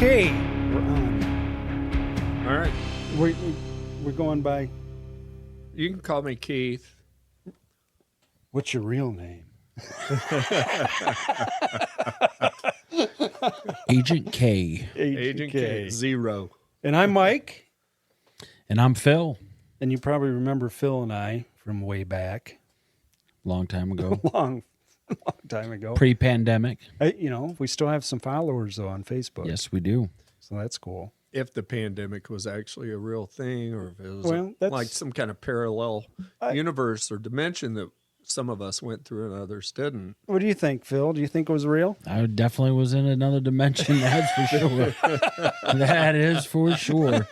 Okay, we're on. All right. We're going by. You can call me Keith. What's your real name? Agent K. Agent K. Zero. And I'm Mike. And I'm Phil. And you probably remember Phil and I from way back. Long time ago. long time ago. Pre-pandemic. We still have some followers, though, on Facebook. Yes, we do. So that's cool. If the pandemic was actually a real thing, or if it was that's, like some kind of parallel universe or dimension that some of us went through and others didn't. What do you think, Phil? Do you think it was real? I definitely was in another dimension, that's for sure. That is for sure.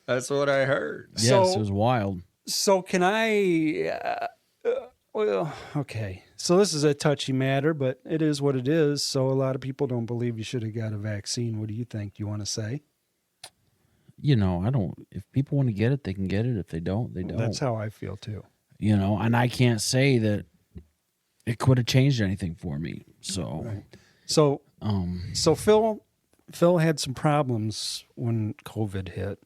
That's what I heard. Yes, it was wild. So can I... well, okay. So this is a touchy matter, but it is what it is. So a lot of people don't believe you should have got a vaccine. What do you think? Do you want to say? I don't... If people want to get it, they can get it. If they don't, they don't. That's how I feel, too. And I can't say that it could have changed anything for me. So, right. So Phil had some problems when COVID hit.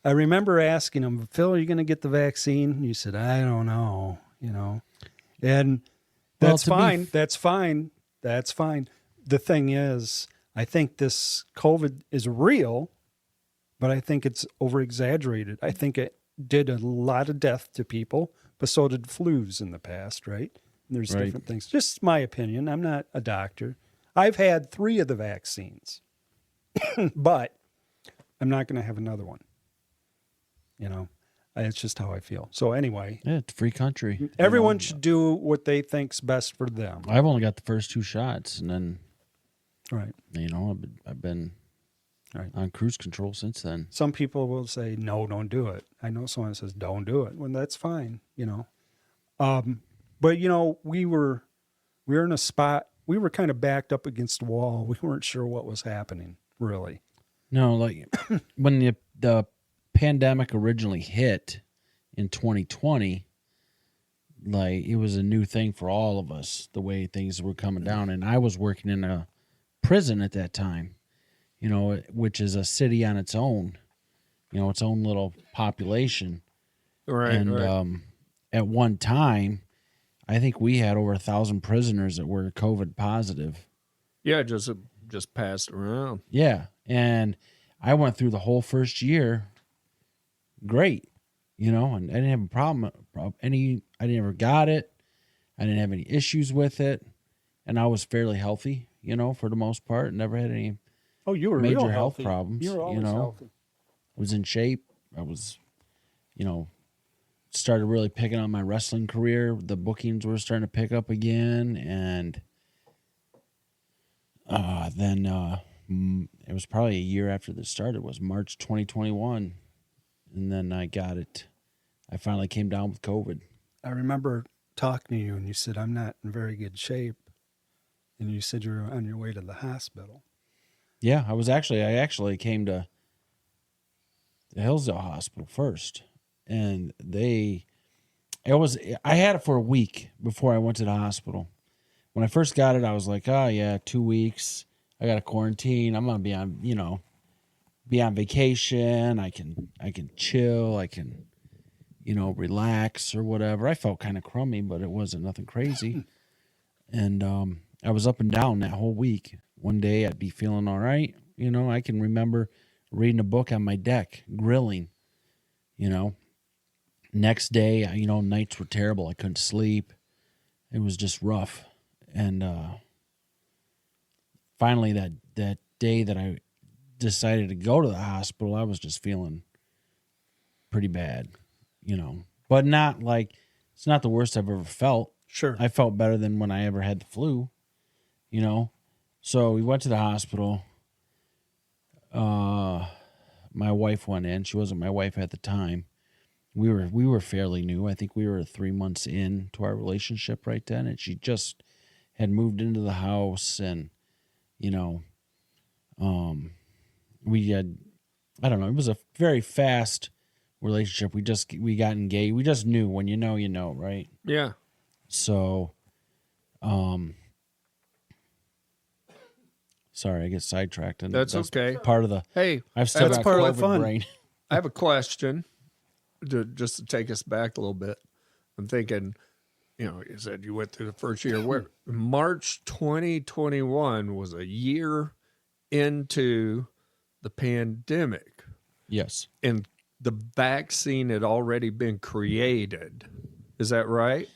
I remember asking him, Phil, are you going to get the vaccine? You said, I don't know, and that's fine. That's fine. That's fine. The thing is, I think this COVID is real, but I think it's over-exaggerated. I think it did a lot of death to people, but so did flus in the past, right? And there's different things. Just my opinion. I'm not a doctor. I've had 3 of the vaccines, but I'm not going to have another one. It's just how I feel. So anyway. Yeah, it's a free country. Everyone should do what they think's best for them. I've only got the first 2 shots, and then, right. I've been on cruise control since then. Some people will say, no, don't do it. I know someone says, don't do it. Well, that's fine, But, we were in a spot, we were kind of backed up against the wall. We weren't sure what was happening, really. No, like when the pandemic originally hit in 2020, like it was a new thing for all of us, the way things were coming down. And I was working in a prison at that time, which is a city on its own, its own little population. Right. And at one time, I think we had over 1,000 prisoners that were COVID positive. Yeah, just passed around. Yeah, and I went through the whole first year great, and I didn't have a problem. I never got it. I didn't have any issues with it, and I was fairly healthy, for the most part. Never had any you were major real health healthy. problems. You were always healthy. I was in shape. I was, started really picking up my wrestling career. The bookings were starting to pick up again, and then it was probably a year after this started. It was March 2021. And then I got it. I finally came down with COVID. I remember talking to you, and you said, I'm not in very good shape. And you said you were on your way to the hospital. Yeah, I actually came to the Hillsdale Hospital first. And I had it for a week before I went to the hospital. When I first got it, I was like, 2 weeks. I got to quarantine. I'm going to be on, be on vacation. I can chill. I can, relax or whatever. I felt kind of crummy, but it wasn't nothing crazy. And I was up and down that whole week. One day I'd be feeling all right. I can remember reading a book on my deck, grilling, Next day, nights were terrible. I couldn't sleep. It was just rough. And finally that day that I decided to go to the hospital, I was just feeling pretty bad, but not like, it's not the worst I've ever felt. Sure. I felt better than when I ever had the flu, so we went to the hospital. My wife went in. She wasn't my wife at the time. We were fairly new. I think we were 3 months in to our relationship right then, and she just had moved into the house, and we had, I don't know, it was a very fast relationship. We got engaged. We just knew. When you know, right? Yeah. So Sorry, I get sidetracked. And That's okay. Part of the. Hey, I've still that's got part of COVID the fun. brain. I have a question just to take us back a little bit. I'm thinking, you said you went through the first year. Where March 2021 was a year into the pandemic, Yes. and the vaccine had already been created. Is that right?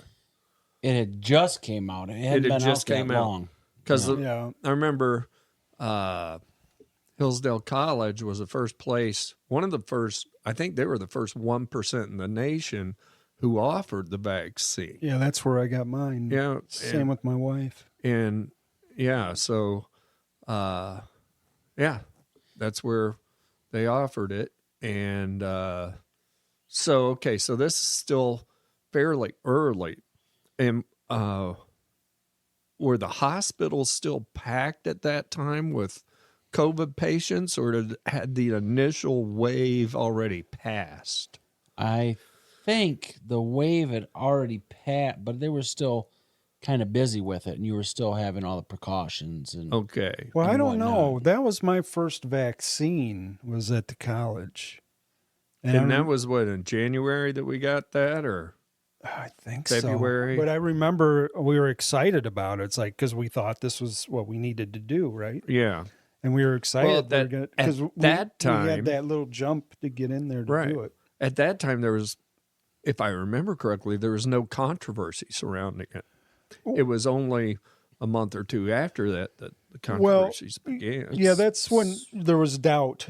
It had just came out. It hadn't had been just out came that out. long. Because Yeah. I remember Hillsdale College was the first place, one of the first, I think they were the first 1% in the nation who offered the vaccine. Yeah, that's where I got mine. Yeah. Same with my wife. And yeah, so that's where they offered it. And so this is still fairly early. And were the hospitals still packed at that time with COVID patients, or had the initial wave already passed? I think the wave had already passed, but they were still kind of busy with it, and you were still having all the precautions. And Okay. Well, I and don't know. whatnot. That was my first vaccine. Was at the college, And that was what, in January that we got that, or I think February? so. But I remember we were excited about it. It's like because we thought this was what we needed to do, right? yeah. And we were excited Well, because at that we time, had that little jump to get in there to right. do it. At that time, there was, if I remember correctly, there was no controversy surrounding it. It was only a month or two after that the controversies began. Yeah, that's when there was doubt.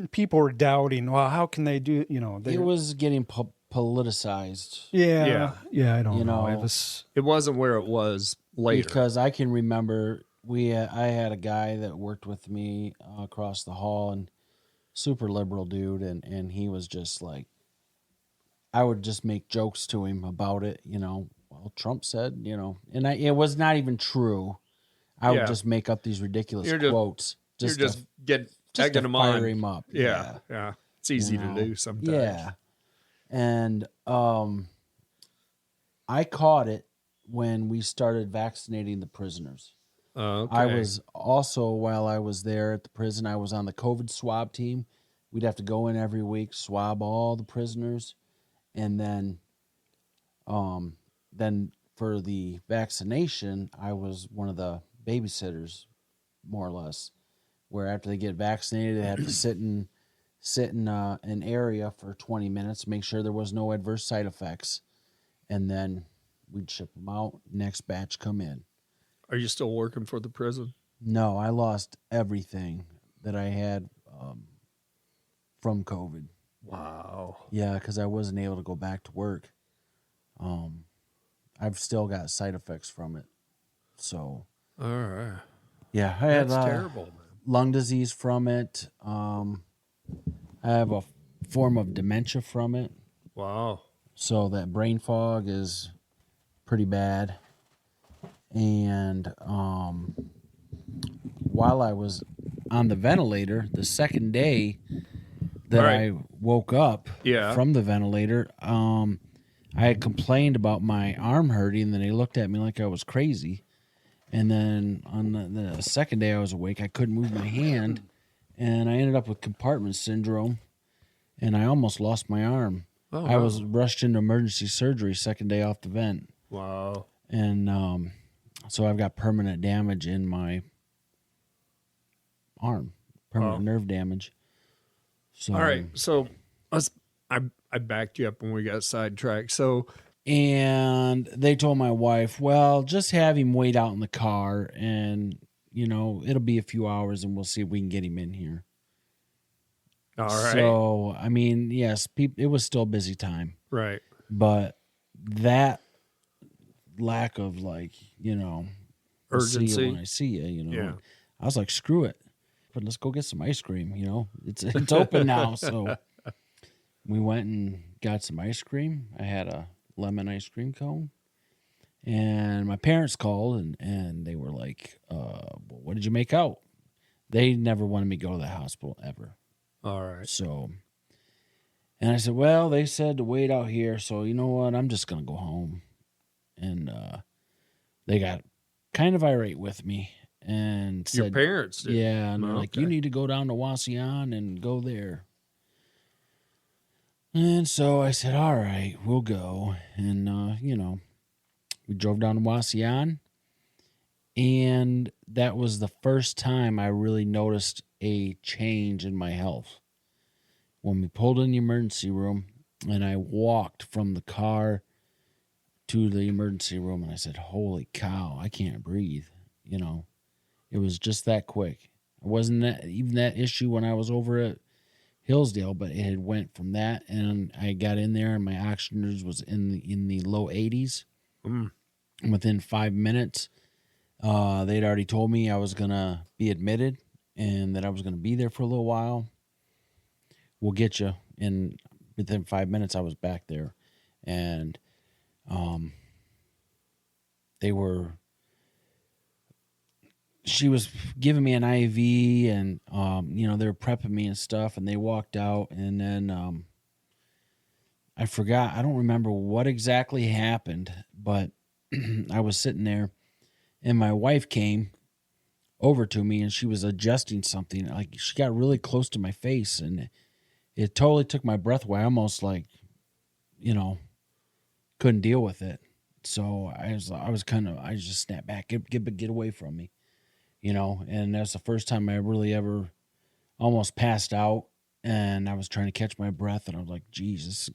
People were doubting. Well, how can they do? it was getting politicized. Yeah. I don't know. It wasn't where it was later. Because I can remember I had a guy that worked with me across the hall, and super liberal dude, and he was just like, I would just make jokes to him about it, well, Trump said, and it was not even true. I would just make up these ridiculous quotes. You're just egging to him fire on. him up. Yeah. It's easy to do sometimes. Yeah. And I caught it when we started vaccinating the prisoners. Okay. I was also, while I was there at the prison, I was on the COVID swab team. We'd have to go in every week, swab all the prisoners, and then for the vaccination, I was one of the babysitters, more or less, where after they get vaccinated, they have to sit in an area for 20 minutes, make sure there was no adverse side effects, and then we'd ship them out. Next batch come in. Are you still working for the prison? No, I lost everything that I had from COVID. Wow. Yeah, because I wasn't able to go back to work. I've still got side effects from it. So, all right. Yeah, I had terrible, man. Lung disease from it. I have a form of dementia from it. Wow. So that brain fog is pretty bad. And while I was on the ventilator, the second day that I woke up from the ventilator, I had complained about my arm hurting, and then they looked at me like I was crazy. And then on the second day I was awake, I couldn't move my hand, and I ended up with compartment syndrome, and I almost lost my arm. Oh, I was rushed into emergency surgery second day off the vent. Wow. And so I've got permanent damage in my arm, permanent nerve damage. So, all right. So I backed you up when we got sidetracked. So, and they told my wife, well, just have him wait out in the car, and, it'll be a few hours, and we'll see if we can get him in here. all right. So, I mean, yes, it was still a busy time. Right. But that lack of, I'll see you Urgency. when I see you, Yeah. I was like, screw it. But let's go get some ice cream, It's open now. So we went and got some ice cream. I had a lemon ice cream cone. And my parents called, and they were like, what did you make out? They never wanted me to go to the hospital ever. All right. So, and I said, well, they said to wait out here. So, you know what? I'm just going to go home. And they got kind of irate with me. and Your said, parents did? yeah, and they're like, Okay. you need to go down to Wasion and go there. And so I said, all right, we'll go. And, we drove down to Wasion. And that was the first time I really noticed a change in my health. When we pulled in the emergency room and I walked from the car to the emergency room and I said, holy cow, I can't breathe. It was just that quick. It wasn't even that issue when I was over at Hillsdale, but it had went from that, and I got in there and my oxygen was in the low 80s. Mm. And within 5 minutes, they'd already told me I was going to be admitted and that I was going to be there for a little while. We'll get you. And within 5 minutes, I was back there. And she was giving me an IV and, they were prepping me and stuff, and they walked out. And then I forgot. I don't remember what exactly happened, but I was sitting there and my wife came over to me and she was adjusting something. Like, she got really close to my face and it totally took my breath away. I almost couldn't deal with it. So I just snapped back, get away from me, and that's the first time I really ever almost passed out, and I was trying to catch my breath and I was like, geez, this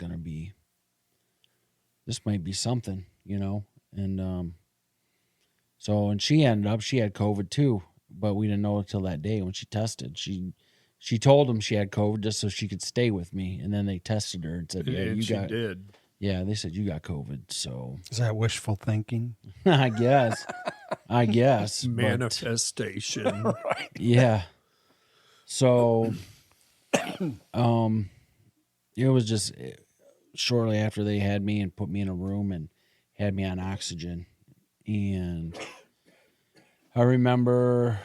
might be something, and, and she had COVID too, but we didn't know until that day when she tested. She told them she had COVID just so she could stay with me, and then they tested her and said, "Yeah, And you she got." did. Yeah, they said you got COVID. So Is that wishful thinking? I guess, but, Manifestation. yeah. So, it was just shortly after they had me and put me in a room and had me on oxygen, and I remember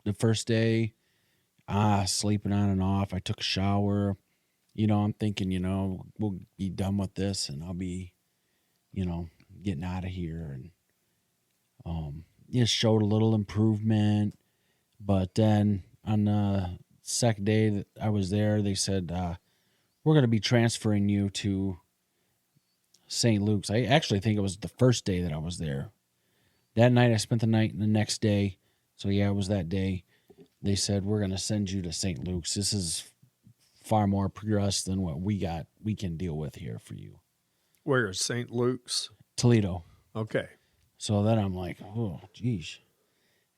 the first day, sleeping on and off. I took a shower. I'm thinking, we'll be done with this and I'll be, getting out of here. And it showed a little improvement. But then on the second day that I was there, they said, we're going to be transferring you to St. Luke's. I actually think it was the first day that I was there. That night, I spent the night, and the next day, so yeah, it was that day, they said, we're going to send you to St. Luke's. This is far more progressed than what we can deal with here for you. Where is St. Luke's? Toledo. Okay. So then I'm like, oh, geez.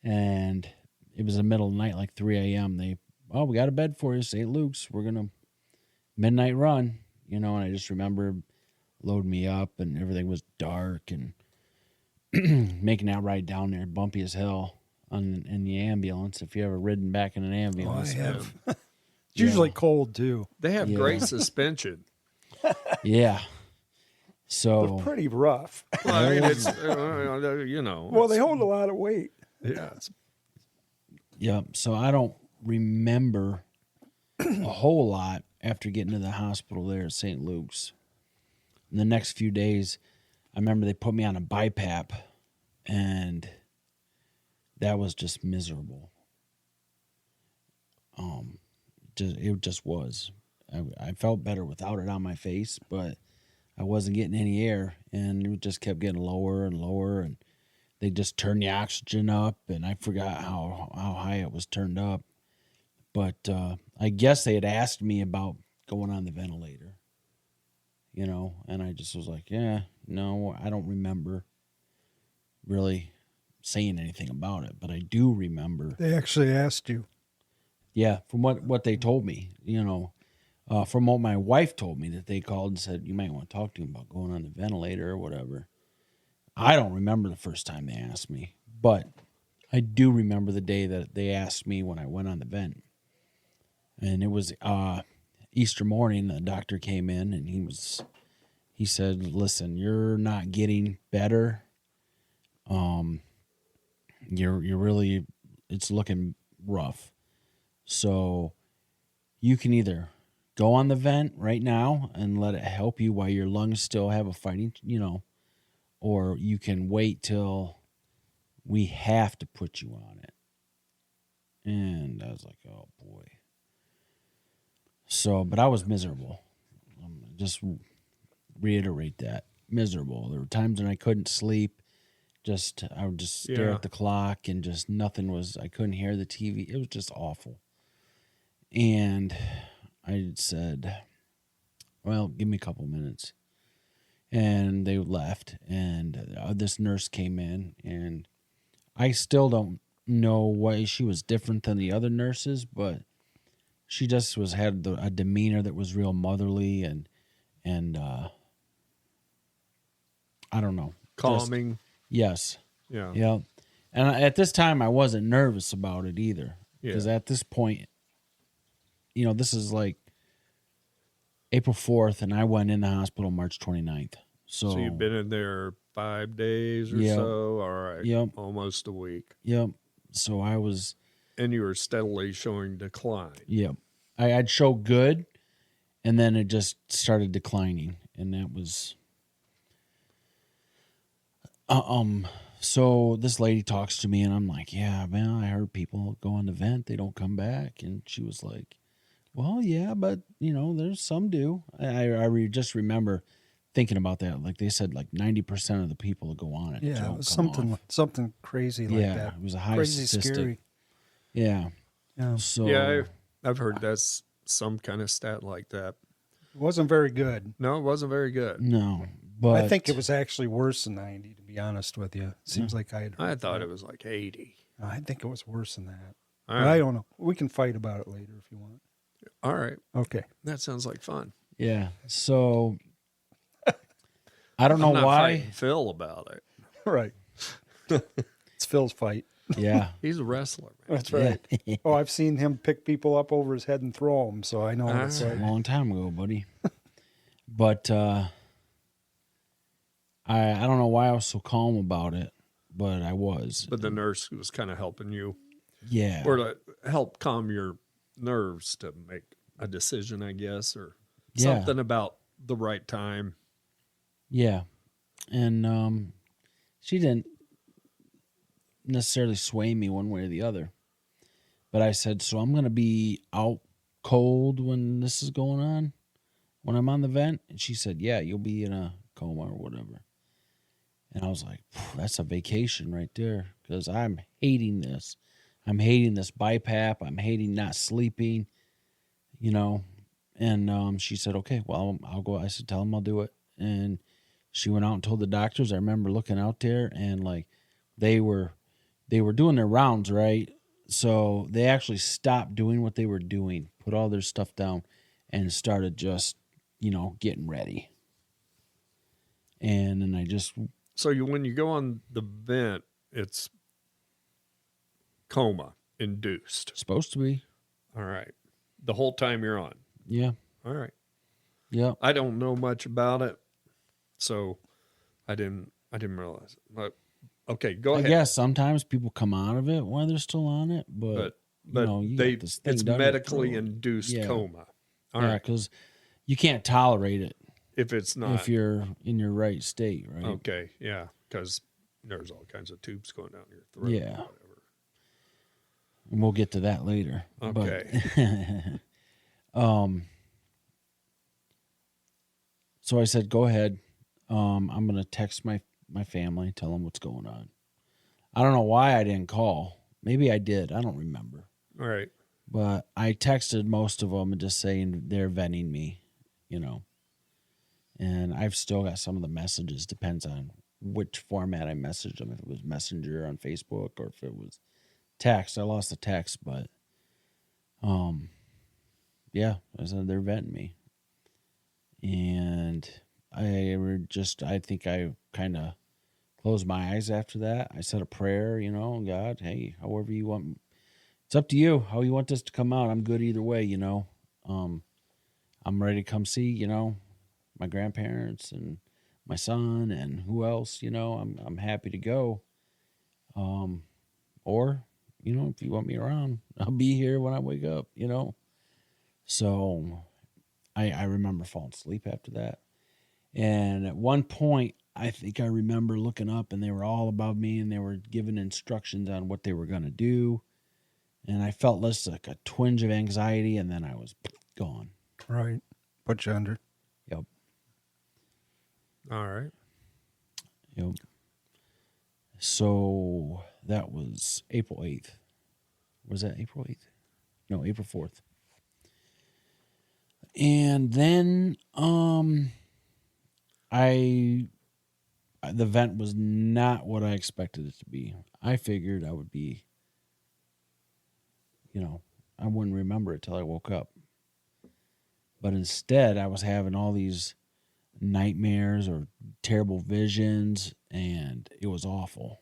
And it was the middle of the night, like 3 a.m. We got a bed for you, St. Luke's. We're going to midnight run, and I just remember loading me up and everything was dark and making that ride down there, bumpy as hell in the ambulance. If you ever ridden back in an ambulance. I have. It's usually cold too. They have great suspension. Yeah. So They're pretty rough. Well, I mean, it's, Well, they hold a lot of weight. Yeah. yeah. So I don't remember a whole lot after getting to the hospital there at St. Luke's. In the next few days, I remember they put me on a BiPAP, and that was just miserable. It just was. I felt better without it on my face, but I wasn't getting any air, and it just kept getting lower and lower, and they just turned the oxygen up, and I forgot how high it was turned up. But I guess they had asked me about going on the ventilator, and I just was like, yeah, no, I don't remember really saying anything about it, but I do remember. They actually asked you. Yeah, from what they told me, from what my wife told me, that they called and said, you might want to talk to him about going on the ventilator or whatever. I don't remember the first time they asked me, but I do remember the day that they asked me when I went on the vent. And it was Easter morning. The doctor came in and he said, listen, you're not getting better. You're really, it's looking rough. So you can either go on the vent right now and let it help you while your lungs still have a fighting, or you can wait till we have to put you on it. And I was like, oh boy. So, but I was miserable. Just reiterate that. Miserable. There were times when I couldn't sleep. I would just stare at the clock and just nothing was, I couldn't hear the TV. It was just awful. And I said, well, give me a couple minutes. And they left, and this nurse came in, and I still don't know why she was different than the other nurses, but she just had a demeanor that was real motherly and I don't know. Calming. Yes. Yeah. Yeah. And at this time, I wasn't nervous about it either. Because at this point, this is like April 4th, and I went in the hospital March 29th. So you've been in there 5 days or so? All right. Yep. Almost a week. Yep. So I was... And you were steadily showing decline. Yep. I'd show good, and then it just started declining. And that was... So this lady talks to me, and I'm like, yeah, man, I heard people go on the vent, they don't come back. And she was like, well, yeah, but, there's some do. I just remember thinking about that. Like they said, like 90% of the people that go on it. Yeah, it was something crazy like that. Yeah, it was a high crazy statistic. Scary. Yeah. Yeah. So yeah, I've heard that's some kind of stat like that. It wasn't very good. No, it wasn't very good. no, but I think it was actually worse than 90, to be honest with you. Seems like I had heard I thought that. it was like 80. I think it was worse than that. All But right. I don't know. We can fight about it later if you want. All right. Okay. That sounds like fun. Yeah. So I don't know I'm not why. fighting Phil about it. Right. It's Phil's fight. Yeah. He's a wrestler, man. That's right. Oh, I've seen him pick people up over his head and throw them, so I know what it's A like. long time ago, buddy. But I don't know why I was so calm about it, but I was. But the nurse was kind of helping you, Yeah. or to help calm your nerves to make a decision, I guess, or Yeah. something about the right time. Yeah. And she didn't necessarily sway me one way or the other. But I said, so I'm going to be out cold when this is going on, when I'm on the vent? And she said, yeah, you'll be in a coma or whatever. And I was like, that's a vacation right there, because I'm hating this. I'm hating this BiPAP. I'm hating not sleeping, And she said, okay, well, I'll go. I said, tell them I'll do it. And she went out and told the doctors. I remember looking out there, and like they were doing their rounds, right? So they actually stopped doing what they were doing, put all their stuff down, and started just, getting ready. And then I just... So when you go on the vent, it's coma induced. Supposed to be. All right. The whole time you're on. Yeah. All right. Yep. I don't know much about it, so I didn't realize it. But okay, go ahead. I guess sometimes people come out of it while they're still on it, but you got this thing it's down your medically throat. induced Yeah. coma. All Yeah, right. because you can't tolerate it If it's not. if you're in your right state, right? Okay, yeah, because there's all kinds of tubes going down your throat. Yeah. Or whatever. And we'll get to that later. Okay. But, so I said, go ahead. I'm going to text my family, tell them what's going on. I don't know why I didn't call. Maybe I did. I don't remember. All right. But I texted most of them and just saying they're venting me, And I've still got some of the messages. Depends on which format I messaged them. If it was Messenger on Facebook or if it was text. I lost the text, but yeah, I said they're venting me. And I think I kind of closed my eyes after that. I said a prayer, God, hey, however you want. It's up to you how you want this to come out. I'm good either way, I'm ready to come see, my grandparents and my son and who else, I'm happy to go. Or, if you want me around, I'll be here when I wake up, So I remember falling asleep after that. And at one point I think I remember looking up and they were all above me and they were giving instructions on what they were going to do. And I felt less like a twinge of anxiety and then I was gone. Right. Put you under. Yep. All right. Yep. So that was April 8th. Was that April 8th? No, April 4th. And then the vent was not what I expected it to be. I figured I would be, I wouldn't remember it till I woke up. But instead, I was having all these nightmares or terrible visions, and it was awful.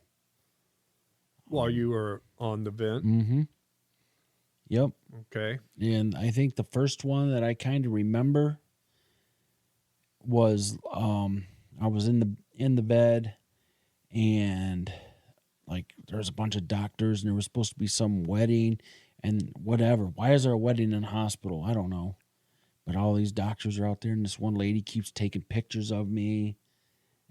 While you were on the vent? Mm-hmm. Yep. Okay. And I think the first one that I kind of remember was I was in the bed and like there was a bunch of doctors and there was supposed to be some wedding and whatever. Why is there a wedding in a hospital? I don't know. But all these doctors are out there and this one lady keeps taking pictures of me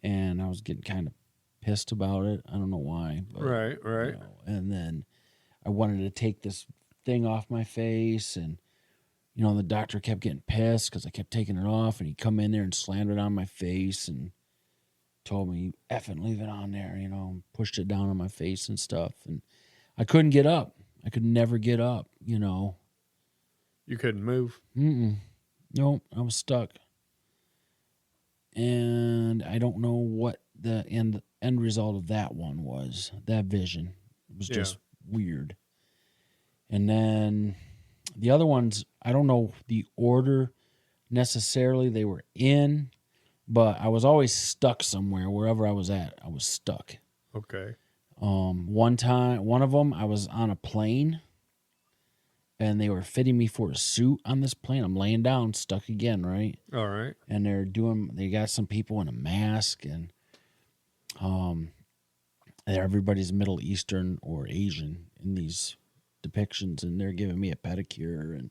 and I was getting kind of pissed about it. I don't know why. But, Right. And then I wanted to take this thing off my face and the doctor kept getting pissed because I kept taking it off and he'd come in there and slammed it on my face and told me, effing leave it on there, pushed it down on my face and stuff. And I couldn't get up. I could never get up, You couldn't move? Nope, I was stuck. And I don't know what the end result of that one was, that vision. It was just weird. And then the other ones, I don't know the order necessarily they were in, but I was always stuck somewhere. Wherever I was at, I was stuck. Okay. One of them, I was on a plane, and they were fitting me for a suit on this plane. I'm laying down, stuck again, right? All right. And they got some people in a mask, and everybody's Middle Eastern or Asian in these depictions, and they're giving me a pedicure and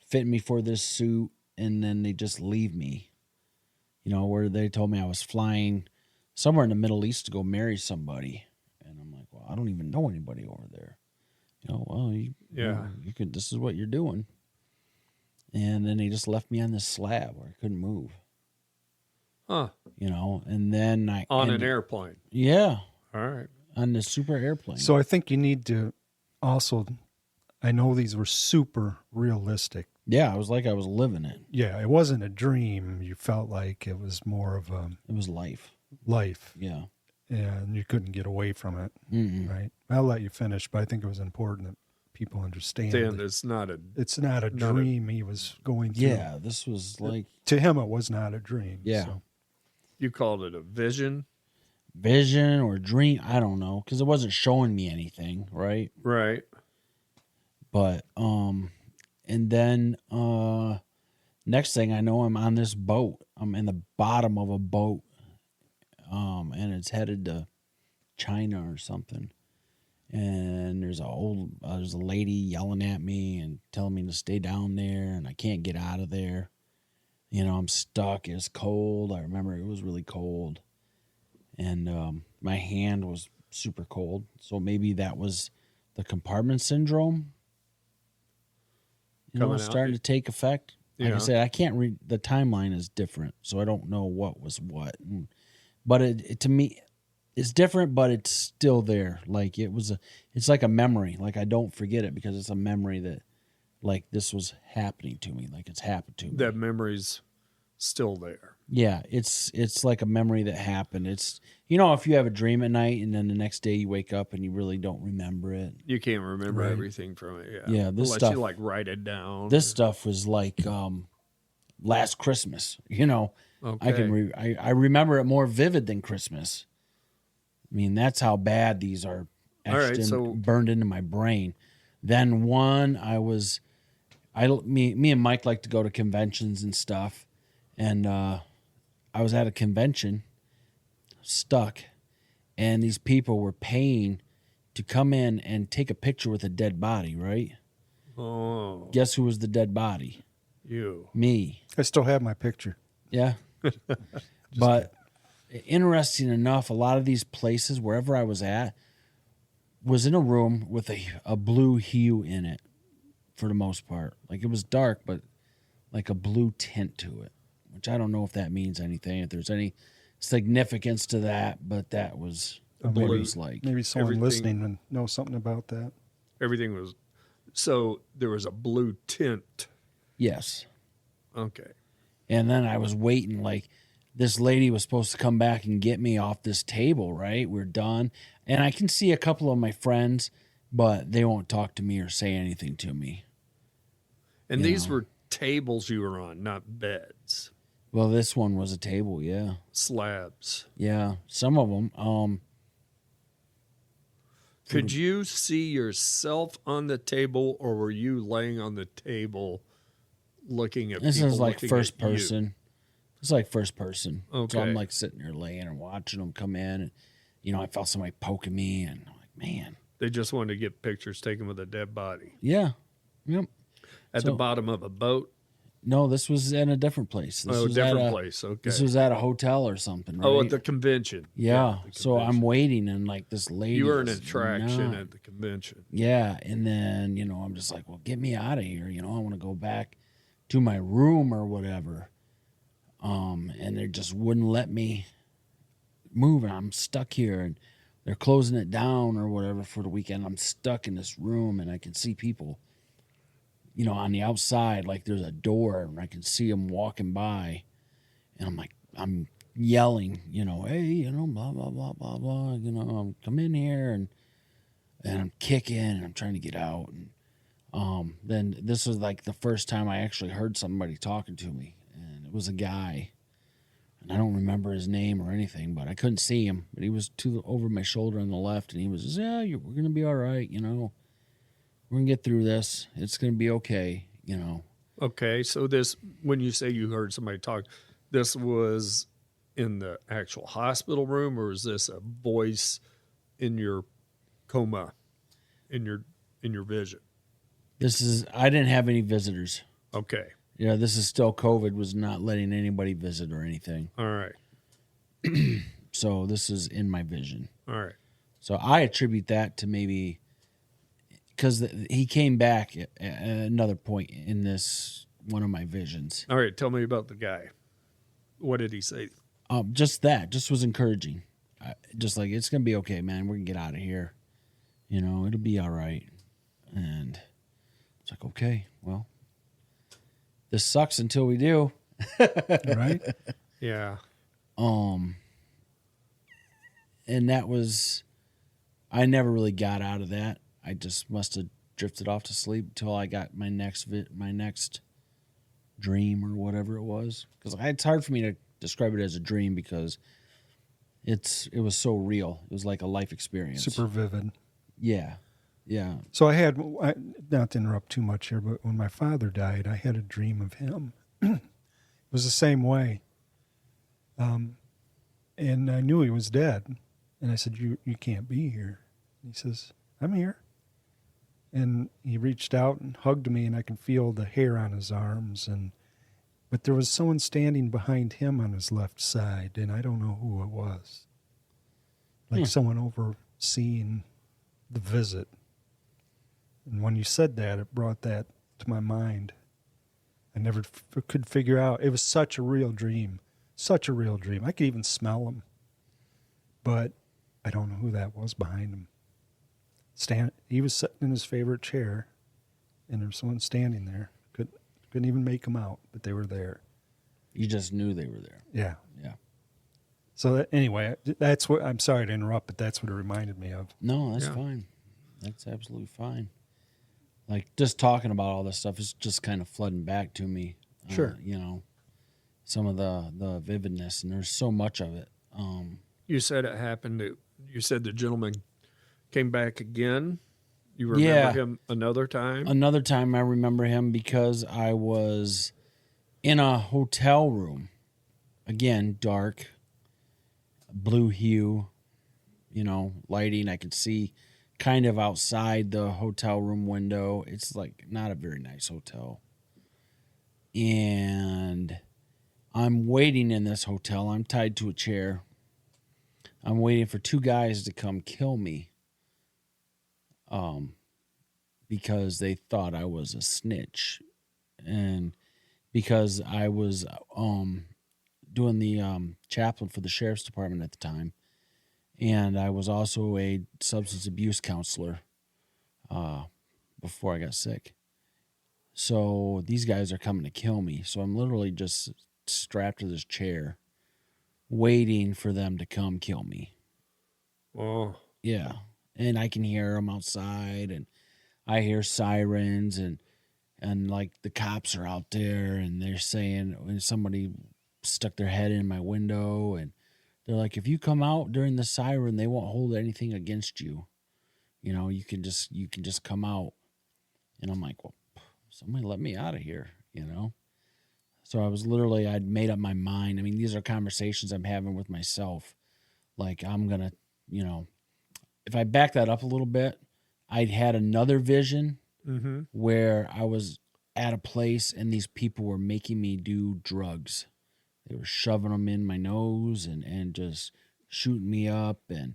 fitting me for this suit, and then they just leave me. Where they told me I was flying somewhere in the Middle East to go marry somebody, and I'm like, well, I don't even know anybody over there. You could. This is what you're doing, and then they just left me on this slab where I couldn't move. Huh. And then an airplane. Yeah. All right. On the super airplane. So I think you need to also, I know these were super realistic. Yeah, I was like I was living it. Yeah, it wasn't a dream. You felt like it was more of it was life. Yeah. And you couldn't get away from it. Right? I'll let you finish, but I think it was important that people understand that it's not a dream he was going through. Yeah, this was like... To him, it was not a dream. Yeah. So. You called it a vision? Vision or dream, I don't know, because it wasn't showing me anything, right? Right. But, and then next thing I know, I'm on this boat. I'm in the bottom of a boat, and it's headed to China or something. And there's a lady yelling at me and telling me to stay down there, and I can't get out of there. I'm stuck. It's cold. I remember it was really cold, and my hand was super cold. So maybe that was the compartment syndrome. Starting to take effect. Like I said, I can't read. The timeline is different, so I don't know what was what. But it to me, it's different, but it's still there. Like it's like a memory. Like I don't forget it because it's a memory that, like this was happening to me. Like it's happened to me. That memory's still there. Yeah, it's like a memory that happened. It's if you have a dream at night and then the next day you wake up and you really don't remember it. You can't remember everything from it. Yeah. Yeah, unless stuff, you like write it down. This stuff was like last Christmas. Okay. I remember it more vivid than Christmas. I mean, that's how bad these are etched and burned into my brain. Then me and Mike like to go to conventions and stuff. And I was at a convention, stuck, and these people were paying to come in and take a picture with a dead body, right? Oh. Guess who was the dead body? You. Me. I still have my picture. Yeah. But interesting enough, a lot of these places, wherever I was at, was in a room with a blue hue in it for the most part. Like, it was dark, but like a blue tint to it, which I don't know if that means anything, if there's any significance to that, but that was what it was like. Maybe someone Everything- listening would know something about that. Everything was, so there was a blue tint. Yes. Okay. And then I was waiting, like, this lady was supposed to come back and get me off this table, right? We're done. And I can see a couple of my friends, but they won't talk to me or say anything to me. And You these know. were tables you were on, not beds, Well, this one was a table, yeah. slabs. Yeah, some of them. Could you see yourself on the table, or were you laying on the table looking at This people? is like looking first at you? person. It's like first person. So Okay. I'm like sitting there laying and watching them come in. And, you know, I felt somebody poking me, and I'm like, man. They just wanted to get pictures taken with a dead body Yeah. Yep. at the So- bottom of a boat. No, this was in a different place. This was Different at a, place. Okay. This was at a hotel or something, right? Oh, at the convention. Yeah. the So I'm convention. waiting, and like this lady. You were an is attraction not- at the convention. Yeah. And then, you know, I'm just like, well, get me out of here. You know, I want to go back to my room or whatever. And they just wouldn't let me move. And I'm stuck here, and they're closing it down or whatever for the weekend. I'm stuck in this room, and I can see people, you know, on the outside, like there's a door, and I can see them walking by. And I'm like, I'm yelling, you know, hey, you know, blah, blah, blah, blah, blah, you know, come in here. And I'm kicking, and I'm trying to get out. And then this was like the first time I actually heard somebody talking to me, and it was a guy, and I don't remember his name or anything, but I couldn't see him, but he was over my shoulder on the left, and he was just, yeah, we're gonna be all right, you know, we're gonna get through this, it's gonna be okay, you know. Okay. So this, when you say you heard somebody talk, this was in the actual hospital room, or is this a voice in your coma, in your vision? I didn't have any visitors. Okay. Yeah, this is still COVID, was not letting anybody visit or anything, All right. so this is in my vision. All right. So I attribute that to maybe because he came back at another point in this one of my visions. All right. Tell me about the guy. What did he say? Just was encouraging. Just like, it's gonna be okay, man. We're gonna get out of here. You know, it'll be all right. And it's like, okay, well, this sucks until we do. Right? Yeah. And that was, I never really got out of that. I just must have drifted off to sleep until I got my next dream or whatever it was. Because it's hard for me to describe it as a dream because it was so real. It was like a life experience. Super vivid. Yeah. Yeah. So not to interrupt too much here, but when my father died, I had a dream of him. It was the same way. And I knew he was dead. And I said, you can't be here. And he says, I'm here. And he reached out and hugged me, and I can feel the hair on his arms. But there was someone standing behind him on his left side, and I don't know who it was. Like someone overseeing the visit. And when you said that, it brought that to my mind. I never could figure out. It was such a real dream. Such a real dream. I could even smell him. But I don't know who that was behind him. He was sitting in his favorite chair, and there was someone standing there. Couldn't even make them out, but they were there. You just knew they were there. Yeah. Yeah. So anyway, that's what. I'm sorry to interrupt, but that's what it reminded me of. No, that's Yeah. fine. That's absolutely fine. Like, just talking about all this stuff is just kind of flooding back to me. Sure. You know, some of the vividness, and there's so much of it. You said it happened. You said the gentleman came back again. You remember Yeah. him another time? Another time I remember him because I was in a hotel room. Again, dark, blue hue, you know, lighting. I could see kind of outside the hotel room window. It's like not a very nice hotel. And I'm waiting in this hotel. I'm tied to a chair I'm waiting for two guys to come kill me. Because they thought I was a snitch, and because I was doing the chaplain for the sheriff's department at the time, and I was also a substance abuse counselor before I got sick. So these guys are coming to kill me. So I'm literally just strapped to this chair, waiting for them to come kill me. Oh, Yeah, and I can hear them outside, and I hear sirens, and like the cops are out there, and they're saying when somebody stuck their head in my window, and they're like, if you come out during the siren, they won't hold anything against you. You know, you can just come out. And I'm like, well, somebody let me out of here, you know? So I'd made up my mind. I mean, these are conversations I'm having with myself. Like, I'm going to, you know, if I back that up a little bit, I'd had another vision where I was at a place and these people were making me do drugs. They were shoving them in my nose and just shooting me up, and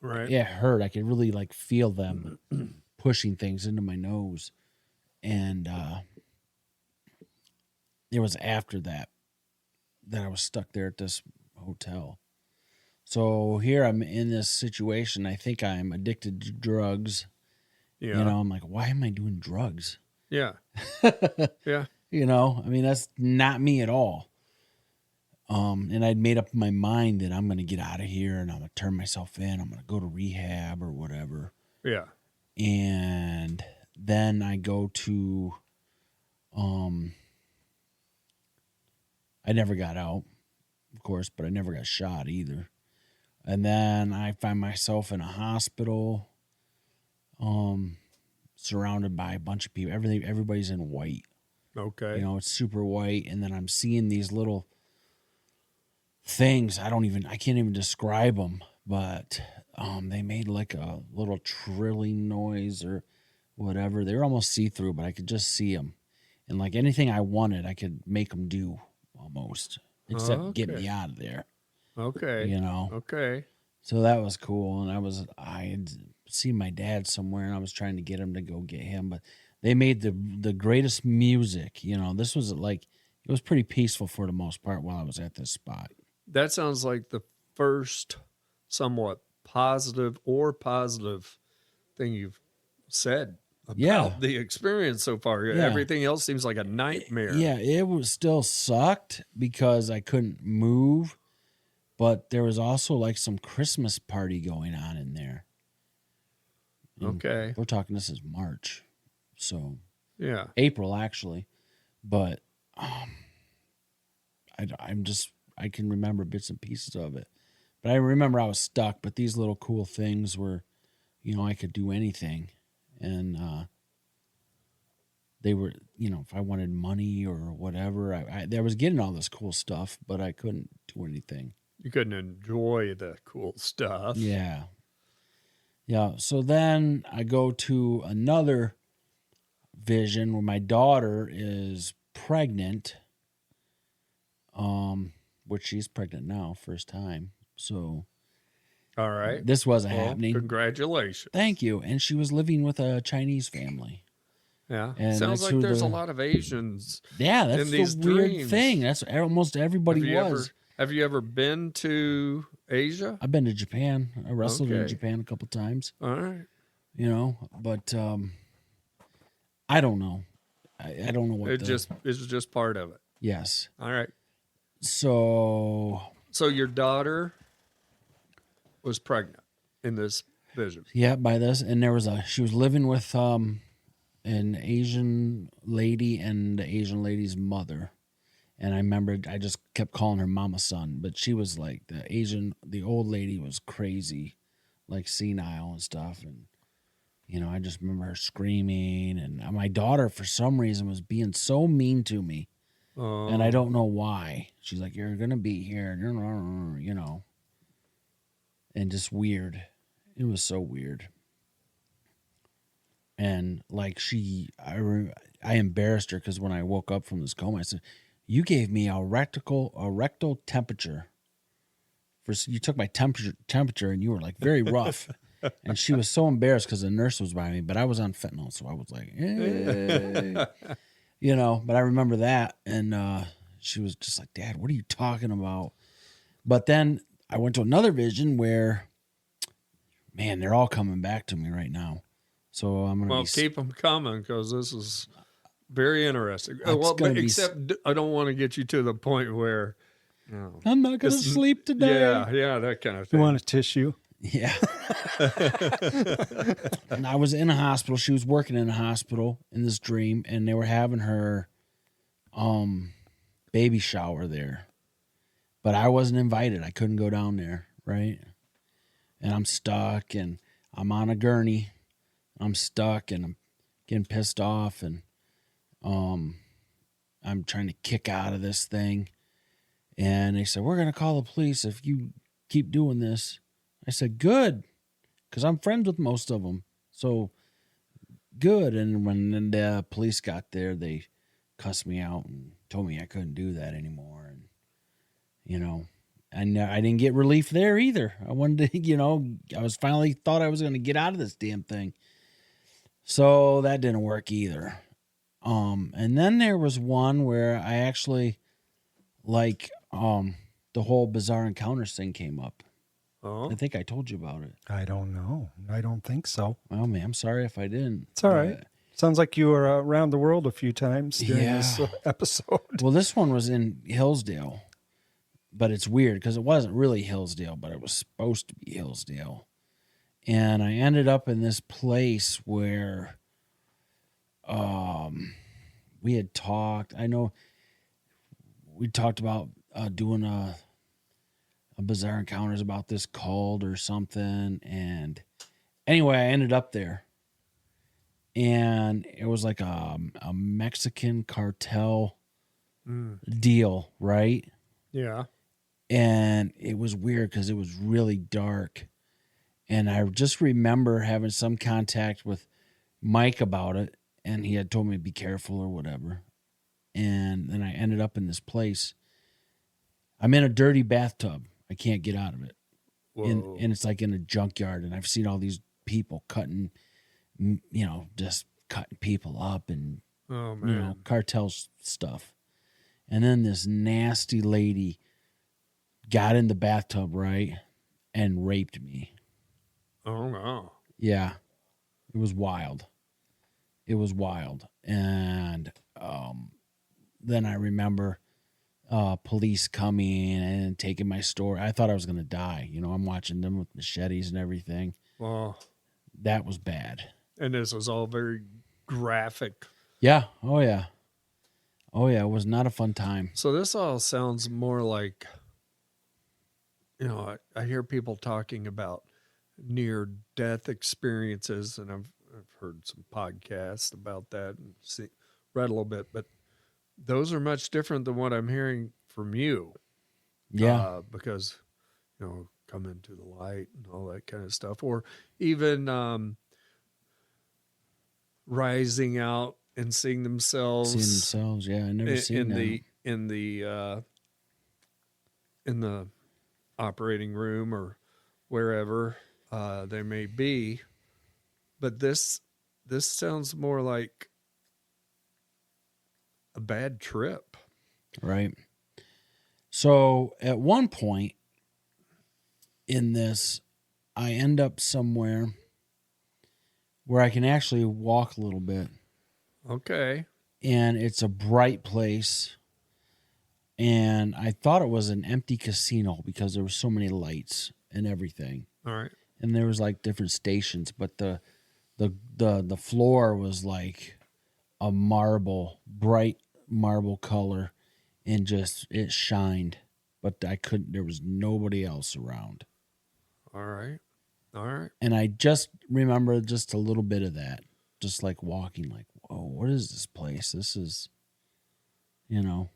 right. it hurt. I could really like feel them pushing things into my nose. And it was after that I was stuck there at this hotel. So here I'm in this situation. I think I'm addicted to drugs. Yeah. You know, I'm like, why am I doing drugs? Yeah. Yeah. You know, I mean, that's not me at all. And I'd made up my mind that I'm going to get out of here and I'm going to turn myself in. I'm going to go to rehab or whatever. Yeah. And then I go to, I never got out, of course, but I never got shot either. And then I find myself in a hospital, surrounded by a bunch of people. Everybody's in white. Okay. You know, it's super white. And then I'm seeing these little things. I can't even describe them, but they made like a little trilling noise or whatever. They were almost see-through, but I could just see them. And like anything I wanted, I could make them do almost, except get me out of there. Okay. You know? Okay. So that was cool. And I had seen my dad somewhere, and I was trying to get him to go get him, but they made the greatest music. You know, this was like, it was pretty peaceful for the most part while I was at this spot. That sounds like the first somewhat positive thing you've said about the experience so far. Yeah. Everything else seems like a nightmare. Yeah, it was still sucked because I couldn't move, but there was also like some Christmas party going on in there. And okay. We're talking, this is March. So yeah, April actually. But I can remember bits and pieces of it. But I remember I was stuck, but these little cool things were, you know, I could do anything. And they were, you know, if I wanted money or whatever, I was getting all this cool stuff, but I couldn't do anything. You couldn't enjoy the cool stuff. Yeah. Yeah. So then I go to another vision where my daughter is pregnant, which she's pregnant now, first time. So all right, this wasn't happening. Congratulations. Thank you. And she was living with a Chinese family. Yeah. And sounds like there's a lot of Asians. Yeah, that's in the these weird dreams. thing. That's almost everybody was. Have you ever been to Asia? I've been to Japan. I wrestled in Japan a couple times. All right. You know, but I don't know. I don't know what it was just part of it. Yes. All right. So your daughter was pregnant in this vision. Yeah, by this, and she was living with an Asian lady and the Asian lady's mother. And I remember I just kept calling her Mama Son, but she was like the old lady was crazy, like senile and stuff. And, you know, I just remember her screaming, and my daughter, for some reason, was being so mean to me. And I don't know why. She's like, you're going to be here, you know, and just weird. It was so weird. And like I embarrassed her because when I woke up from this coma, I said, you gave me a rectal temperature you took my temperature and you were like very rough. And she was so embarrassed because the nurse was by me, but I was on fentanyl. So I was like, hey. But I remember that. And she was just like, Dad, what are you talking about? But then I went to another vision where, man, they're all coming back to me right now. So I'm going to keep them coming because this is very interesting. Except I don't want to get you to the point where I'm not going to sleep today. Yeah, that kind of thing. You want a tissue? Yeah. And I was in a hospital. She was working in a hospital in this dream, and they were having her baby shower there. But I wasn't invited. I couldn't go down there, right? And I'm stuck, and I'm on a gurney. I'm stuck, and I'm getting pissed off, and I'm trying to kick out of this thing. And they said, we're going to call the police if you keep doing this. I said, good, because I'm friends with most of them. So, good. And when the police got there, they cussed me out and told me I couldn't do that anymore. And, and I didn't get relief there either. I wanted to, I was finally thought I was going to get out of this damn thing. So that didn't work either. And then there was one where I actually, the whole bizarre encounters thing came up. Oh. I think I told you about it. I don't know. I don't think so. Well, man, I'm sorry if I didn't. It's all right. Sounds like you were around the world a few times during this episode. Well, this one was in Hillsdale, but it's weird because it wasn't really Hillsdale, but it was supposed to be Hillsdale. And I ended up in this place where we had talked. I know we talked about doing a bizarre encounters about this cult or something. And anyway, I ended up there. And it was like a Mexican cartel deal, right? Yeah. And it was weird because it was really dark. And I just remember having some contact with Mike about it. And he had told me to be careful or whatever. And then I ended up in this place. I'm in a dirty bathtub. I can't get out of it. And it's like in a junkyard. And I've seen all these people cutting, just cutting people up and, cartel stuff. And then this nasty lady got in the bathtub, right, and raped me. Oh, no. Yeah. It was wild. And then I remember police coming and taking my story. I thought I was going to die. I'm watching them with machetes and everything. Wow. That was bad. And this was all very graphic. Yeah. Oh, yeah. It was not a fun time. So this all sounds more like, I hear people talking about near-death experiences, and I've heard some podcasts about that and read a little bit, but those are much different than what I'm hearing from you. Yeah. Because, come into the light and all that kind of stuff. Or even rising out and seeing themselves. Yeah. I never seen that. In the operating room or wherever they may be. But this sounds more like a bad trip. Right. So at one point in this, I end up somewhere where I can actually walk a little bit. Okay. And it's a bright place. And I thought it was an empty casino because there were so many lights and everything. All right. And there was like different stations, but the floor was like a bright marble color, and just it shined. But there was nobody else around. All right. And I just remember just a little bit of that, just like walking, like, whoa, what is this place? This is, And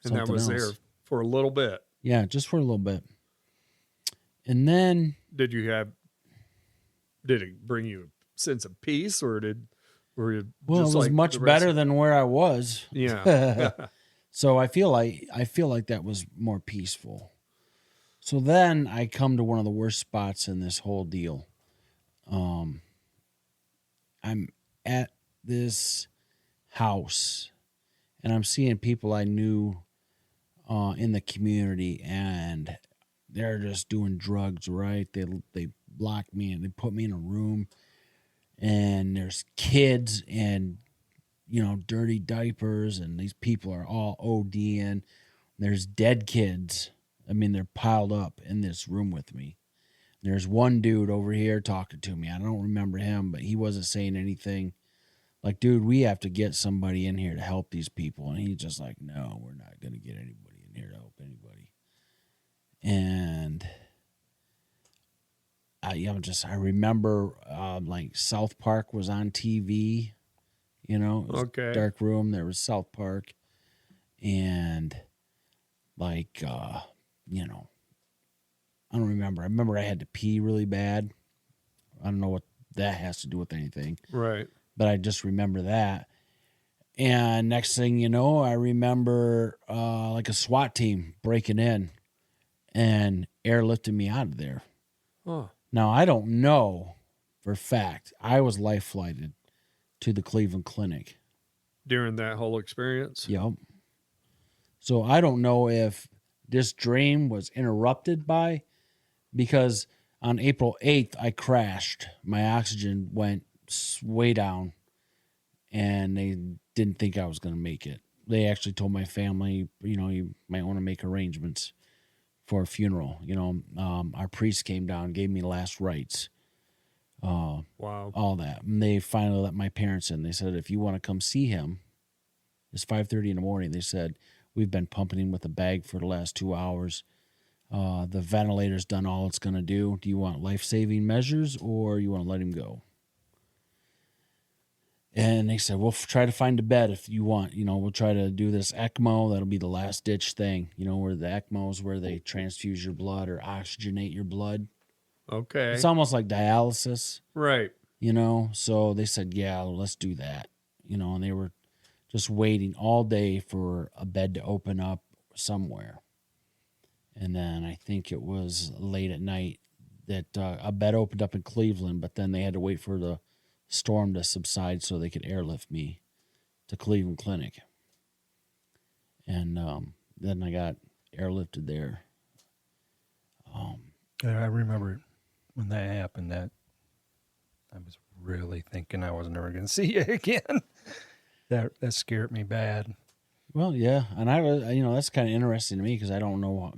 that was else. there for a little bit. Yeah, just for a little bit. And then, did it bring you a sense of peace, or were you? Well, it was much better than where I was. Yeah. So I feel like that was more peaceful. So then I come to one of the worst spots in this whole deal. I'm at this house, and I'm seeing people I knew in the community, and they're just doing drugs, right? They locked me and they put me in a room, and there's kids and dirty diapers, and these people are all ODing. There's dead kids. I mean, they're piled up in this room with me. There's one dude over here talking to me. I don't remember him, but he wasn't saying anything. Like, dude, we have to get somebody in here to help these people. And he's just like, no, we're not going to get anybody in here to help anybody. And I remember like South Park was on TV. It was Okay. a dark room. There was South Park. And like, I don't remember. I remember I had to pee really bad. I don't know what that has to do with anything. Right. But I just remember that. And next thing you know, I remember like a SWAT team breaking in and airlifting me out of there. Oh. Now, I don't know for a fact. I was life flighted to the Cleveland Clinic. During that whole experience? Yep. So I don't know if this dream was interrupted by, because on April 8th, I crashed. My oxygen went way down, and they didn't think I was going to make it. They actually told my family, you might want to make arrangements for a funeral. Our priest came down, gave me last rites. Wow. All that. And they finally let my parents in. They said, if you want to come see him, it's 5:30 in the morning. They said, we've been pumping him with a bag for the last 2 hours. The ventilator's done all it's going to do. Do you want life-saving measures, or you want to let him go? And they said, we'll try to find a bed if you want. We'll try to do this ECMO. That'll be the last-ditch thing, where the ECMO is where they transfuse your blood or oxygenate your blood. Okay. It's almost like dialysis, Right. So they said, yeah, let's do that. And they were just waiting all day for a bed to open up somewhere. And then I think it was late at night that a bed opened up in Cleveland, but then they had to wait for the storm to subside so they could airlift me to Cleveland Clinic. And then I got airlifted there. I remember when that happened, that I was really thinking I was never going to see you again. That scared me bad. Well, yeah, and I was, that's kind of interesting to me because I don't know,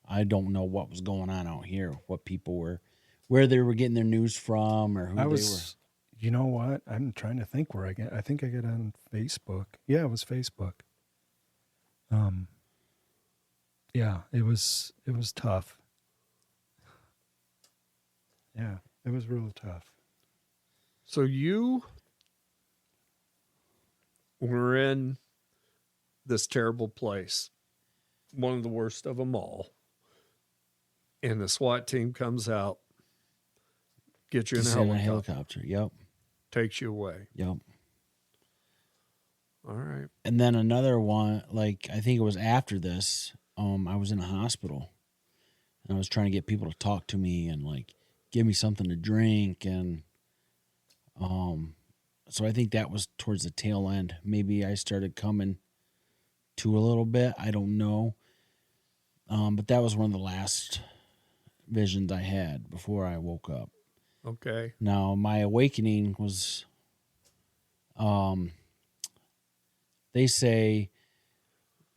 I don't know what was going on out here, what people were, where they were getting their news from, or who they were. You know what? I'm trying to think where I think I got on Facebook. Yeah, it was Facebook. Yeah, it was tough. Yeah, it was real tough. So you were in this terrible place, one of the worst of them all, and the SWAT team comes out, gets you in a helicopter, Yep. takes you away. Yep. All right. And then another one, like I think it was after this, I was in a hospital, and I was trying to get people to talk to me and like give me something to drink, and so I think that was towards the tail end. Maybe I started coming to a little bit. I don't know. But that was one of the last visions I had before I woke up. Okay. Now, my awakening was, they say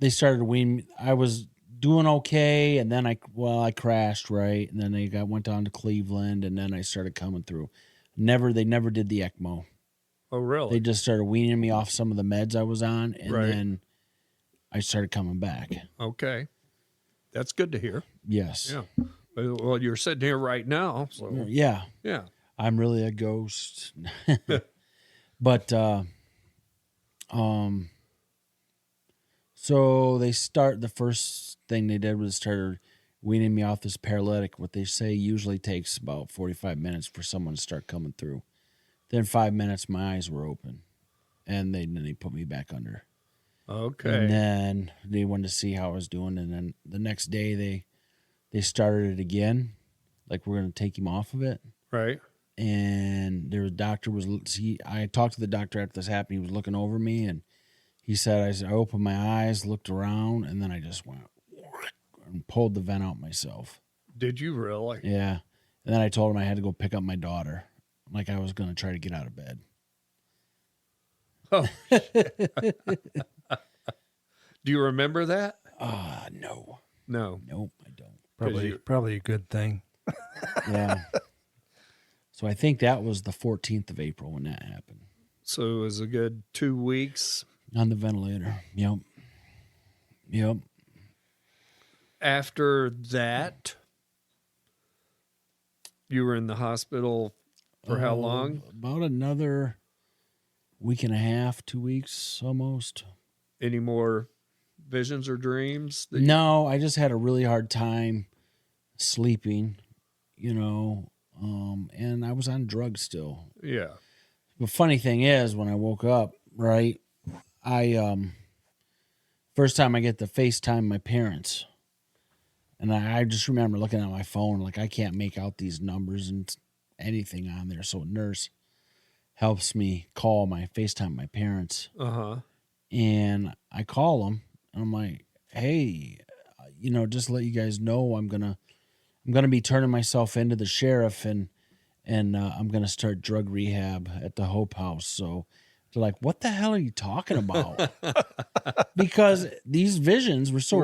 they started weaning. I was doing okay, and then I crashed, right? And then went down to Cleveland, and then I started coming through. They never did the ECMO. Oh, really? They just started weaning me off some of the meds I was on, and Right. then I started coming back. Okay. That's good to hear. Yes. Yeah. Well, you're sitting here right now. So, Yeah. yeah. I'm really a ghost. But so the first thing they did was started weaning me off this paralytic. What they say usually takes about 45 minutes for someone to start coming through. Then 5 minutes, my eyes were open, and then they put me back under. Okay. And then they wanted to see how I was doing, and then the next day they they started it again. Like, we're going to take him off of it. Right. And the doctor I talked to the doctor after this happened. He was looking over me, and he said, I opened my eyes, looked around, and then I just went and pulled the vent out myself. Did you really? Yeah. And then I told him I had to go pick up my daughter. Like, I was going to try to get out of bed. Oh, do you remember that? No. No. Nope, I don't. Probably a good thing. Yeah. So I think that was the 14th of April when that happened. So it was a good 2 weeks. On the ventilator. Yep. After that, you were in the hospital for how long? About another week and a half, 2 weeks almost. Any more visions or dreams? No, I just had a really hard time sleeping, and I was on drugs still. Yeah. The funny thing is, when I woke up, right, first time I get to FaceTime my parents, and I just remember looking at my phone, like, I can't make out these numbers and anything on there. So a nurse helps me FaceTime my parents. Uh-huh. And I call them, and I'm like, hey, just to let you guys know, I'm gonna be turning myself into the sheriff, and I'm gonna start drug rehab at the Hope House. So they're like, what the hell are you talking about? Because these visions were so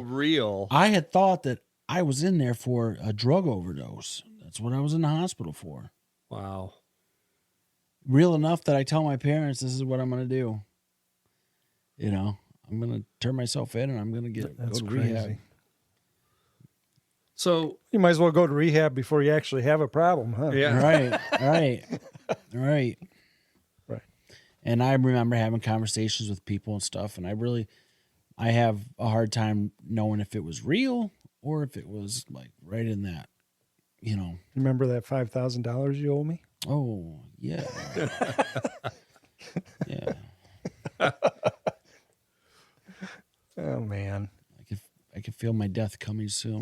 real. I had thought that I was in there for a drug overdose. That's what I was in the hospital for. Wow. Real enough that I tell my parents, this is what I'm going to do. I'm going to turn myself in, and I'm going to go to rehab. So you might as well go to rehab before you actually have a problem, huh? Yeah. Right. And I remember having conversations with people and stuff, and I have a hard time knowing if it was real or if it was like right in that, Remember that $5,000 you owe me? Oh, yeah. Yeah. Oh, man. I could feel my death coming soon.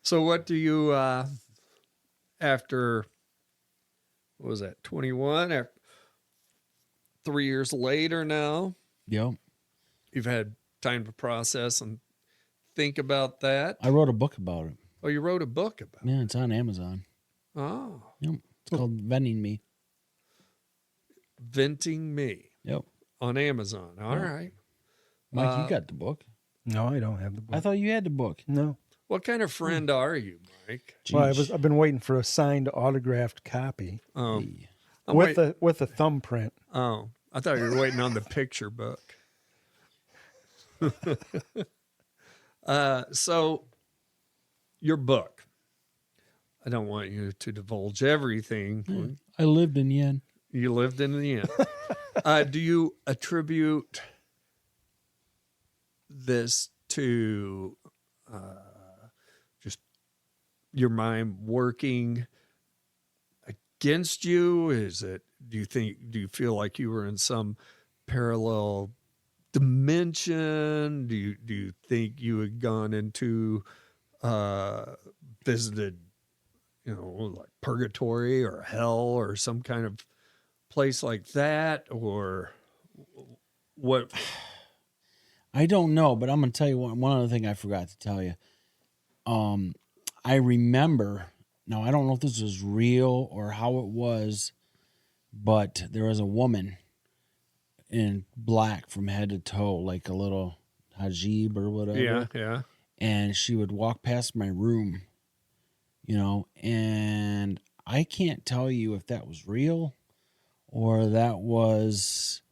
So what do you, after, what was that, 21? 3 years later now, Yep. you've had time to process and think about that. I wrote a book about it. Oh, you wrote a book about it? Yeah, it's on Amazon. Oh. Yep. It's called Venting Me. Venting Me Yep. on Amazon. All Yeah. right. Mike, you got the book. No, I don't have the book. I thought you had the book. No. What kind of friend are you, Mike? Well, Jeez. I've been waiting for a signed autographed copy Oh, Hey. I'm with wait- a thumbprint. Oh, I thought you were waiting on the picture book. So your book. I don't want you to divulge everything. I lived in Yen. You lived in the end. Do you attribute this to just your mind working against you? Do you feel like you were in some parallel dimension? Do you think you had gone into visited, like purgatory or hell or some kind of place like that, or what? I don't know, but I'm going to tell you one other thing I forgot to tell you. I remember, now I don't know if this was real or how it was, but there was a woman in black from head to toe, like a little hajib or whatever. Yeah. And she would walk past my room, and I can't tell you if that was real or that was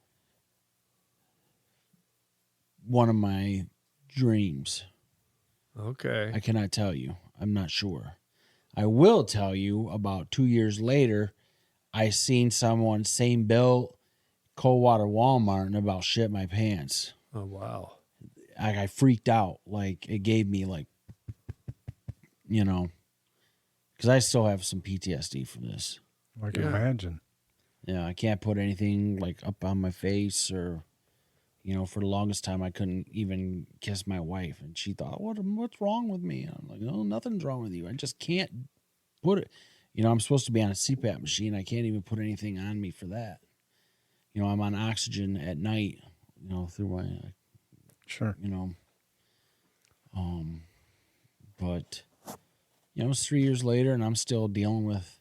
one of my dreams. Okay. I cannot tell you. I'm not sure. I will tell you about 2 years later, I seen someone, same built, Coldwater Walmart, and about shit my pants. Oh, wow. I freaked out. Like, it gave me because I still have some PTSD from this. I can Yeah. imagine. I can't put anything like up on my face or, for the longest time, I couldn't even kiss my wife, and she thought, what's wrong with me? And I'm like, no, nothing's wrong with you. I just can't put it. I'm supposed to be on a CPAP machine. I can't even put anything on me for that. I'm on oxygen at night, through my, Sure. But, it's 3 years later, and I'm still dealing with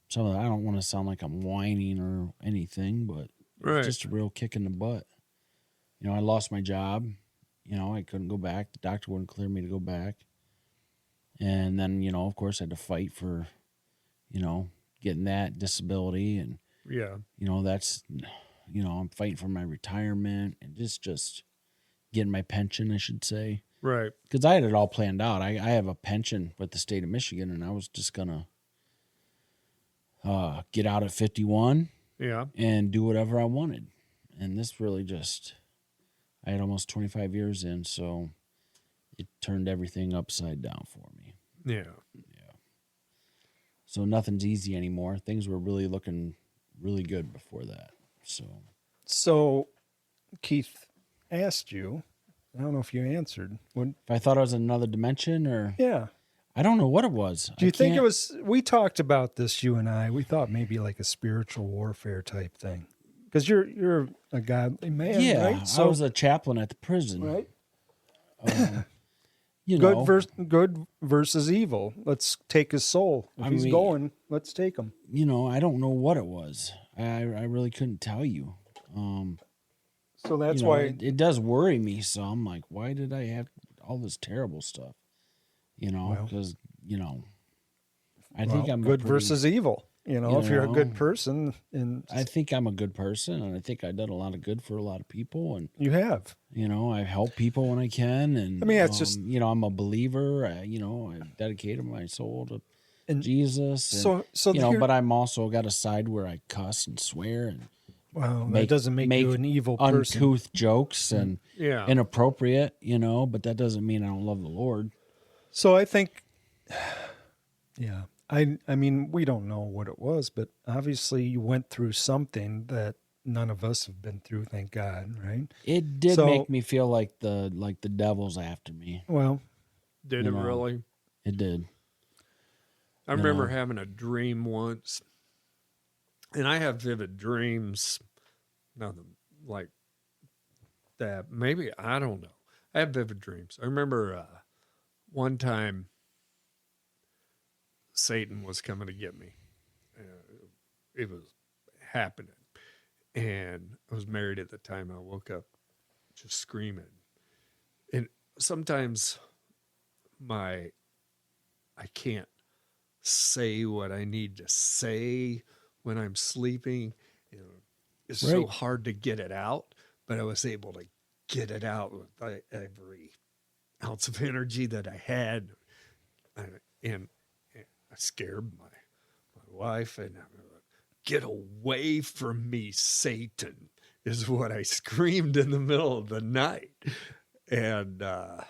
some of that. I don't want to sound like I'm whining or anything, but it's just a real kick in the butt. I lost my job. I couldn't go back. The doctor wouldn't clear me to go back. And then, of course, I had to fight for, getting that disability. And, that's, I'm fighting for my retirement and just getting my pension, I should say. Right. Because I had it all planned out. I have a pension with the state of Michigan, and I was just going to get out at 51 and do whatever I wanted. And this really I had almost 25 years in, so it turned everything upside down for me. Yeah. So nothing's easy anymore. Things were really looking really good before that. So Keith asked you, I don't know if you answered. If I thought I was in another dimension or... Yeah. I don't know what it was. Do you think it was... We talked about this, you and I. We thought maybe like a spiritual warfare type thing. Because you're a godly man, right? Yeah, I was a chaplain at the prison. Right. Good versus evil. Let's take his soul. If he's going, let's take him. I don't know what it was. I really couldn't tell you. So that's why it does worry me. So I'm like, why did I have all this terrible stuff? Because I think I'm good versus evil. If you're a good person, and I think I'm a good person, and I think I've done a lot of good for a lot of people, and you have. I help people when I can, and that's just I'm a believer. I dedicated my soul to Jesus. And, but I'm also got a side where I cuss and swear and that doesn't make you an evil person. Uncouth jokes and inappropriate, but that doesn't mean I don't love the Lord. So I think, I mean, we don't know what it was, but obviously you went through something that none of us have been through, thank God, right? It did make me feel like the devil's after me. Well, did it really? It did. I remember having a dream once, and I have vivid dreams, nothing like that. Maybe, I don't know. I have vivid dreams. I remember one time Satan was coming to get me. It was happening. And I was married at the time. I woke up just screaming. And sometimes I can't say what I need to say when I'm sleeping. It's so hard to get it out, but I was able to get it out with every ounce of energy that I had. And I scared my wife, and I'm like, get away from me, Satan, is what I screamed in the middle of the night. And I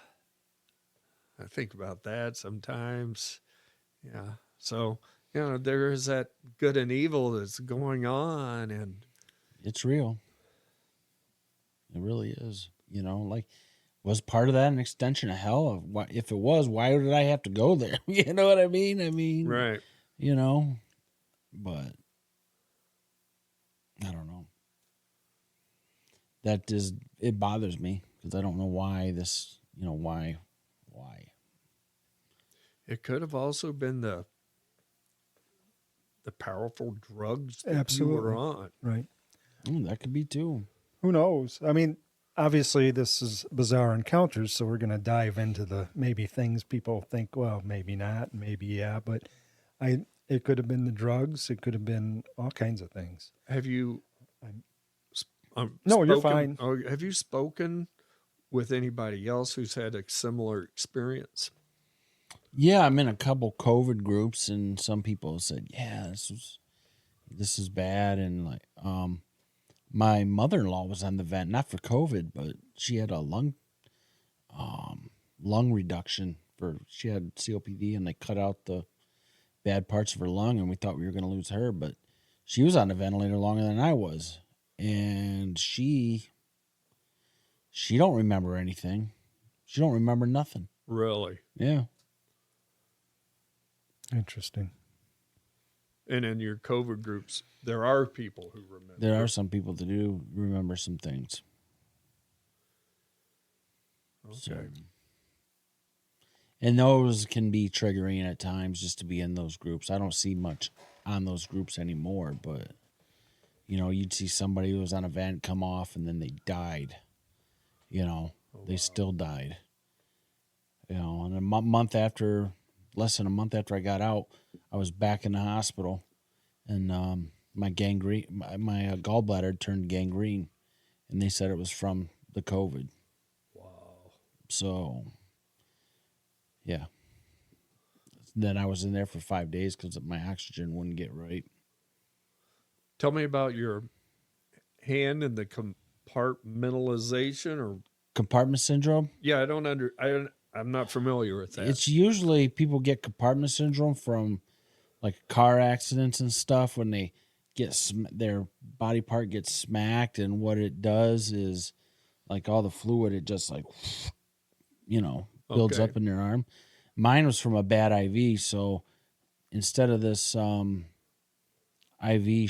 think about that sometimes. Yeah. So, there is that good and evil that's going on, and it's real. It really is. Was part of that an extension of hell? If it was, why did I have to go there? You know what I mean? right. But I don't know. It bothers me because I don't know why this, why. It could have also been the powerful drugs that Absolutely. you were on. Right. That could be too. Who knows? I mean, obviously this is Bizarre Encounters, so we're going to dive into the maybe things people think, well, maybe not, maybe yeah, but it could have been the drugs. It could have been all kinds of things. Have you? No, you're fine. Have you spoken with anybody else who's had a similar experience? Yeah, I'm in a couple COVID groups, and some people said, "Yeah, this is bad," and like, my mother-in-law was on the vent, not for COVID, but she had a lung reduction she had COPD, and they cut out the bad parts of her lung, and we thought we were going to lose her, but she was on the ventilator longer than I was, and she She don't remember anything. She don't remember nothing. Really? Yeah. Interesting. And in your COVID groups, there are people who remember. There are some people that do remember some things. Okay. So, and those can be triggering at times just to be in those groups. I don't see much on those groups anymore, but you'd see somebody who was on a vent come off and then they died. They still died. And less than a month after I got out, I was back in the hospital, and my gallbladder turned gangrene, and they said it was from the COVID. Wow. So, yeah. Then I was in there for 5 days because my oxygen wouldn't get right. Tell me about your hand and the compartmentalization or Compartment syndrome? Yeah, I'm not familiar with that. It's usually people get compartment syndrome from like car accidents and stuff when they get their body part gets smacked, and what it does is like all the fluid, it just like builds Okay. up in their arm. Mine was from a bad IV, so instead of this IV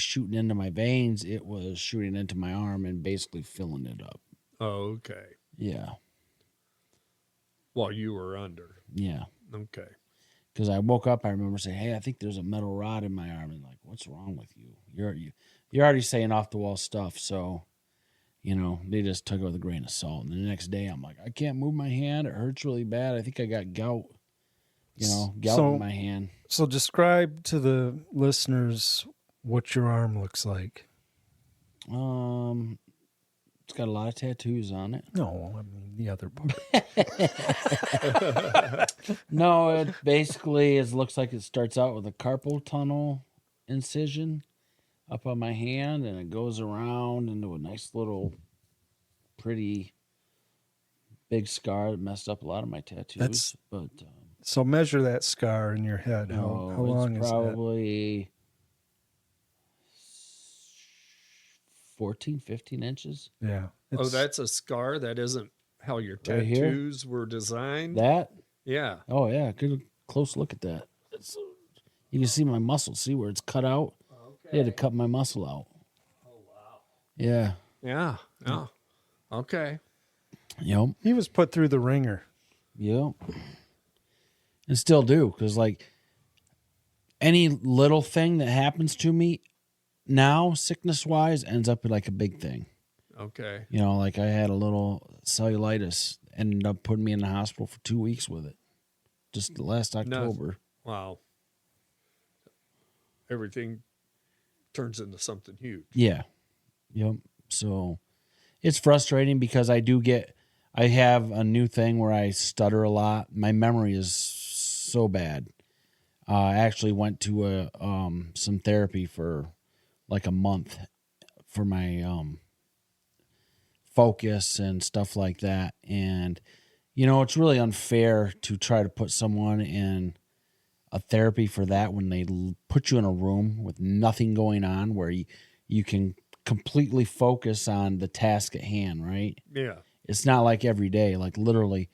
shooting into my veins, it was shooting into my arm and basically filling it up. Oh, okay. Yeah. While you were under. Yeah. Okay. Because I woke up, I remember saying, "Hey, I think there's a metal rod in my arm," and like, "What's wrong with you? You're already saying off the wall stuff." So, they just took it with a grain of salt. And the next day, I'm like, "I can't move my hand. It hurts really bad. I think I got gout. Gout in my hand." So describe to the listeners what your arm looks like. It's got a lot of tattoos on it. No, I mean the other part. No, it basically looks like it starts out with a carpal tunnel incision up on my hand, and it goes around into a nice little, pretty big scar that messed up a lot of my tattoos. So measure that scar in your head. How long it's is that? probably 14, 15 inches. Yeah. That's a scar? That isn't how your Right here? tattoos were designed? That? Yeah. Oh, yeah. Good close look at that. You can see my muscle. See where it's cut out? Okay. They had to cut my muscle out. Oh, wow. Yeah. Yeah. Okay. Yep. He was put through the ringer. Yep. And still do, because like any little thing that happens to me now, sickness wise, ends up like a big thing. Okay. Like I had a little cellulitis, ended up putting me in the hospital for 2 weeks with it. Just last October. Wow. Everything turns into something huge. Yeah. Yep. So it's frustrating because I have a new thing where I stutter a lot. My memory is so bad. I actually went to some therapy for like a month for my focus and stuff like that. And, it's really unfair to try to put someone in a therapy for that when they put you in a room with nothing going on where you can completely focus on the task at hand, right? Yeah. It's not like every day. Like literally,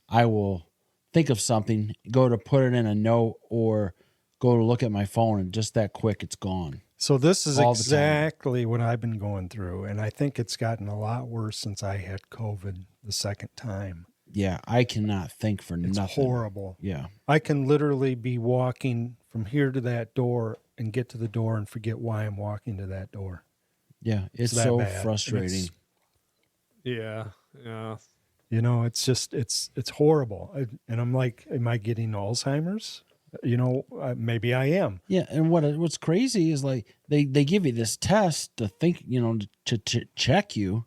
I will think of something, go to put it in a note or go to look at my phone, and just that quick, it's gone. So this is All the exactly what I've been going through, and I think it's gotten a lot worse since I had COVID the second time. Yeah, I cannot think for It's nothing. horrible. Yeah. I can literally be walking from here to that door and get to the door and forget why I'm walking to that door. Yeah, it's that so bad. frustrating. Yeah. Yeah. It's just, it's horrible. And I'm like, am I getting Alzheimer's? Maybe I am. Yeah, and what's crazy is like they give you this test to think, to check you.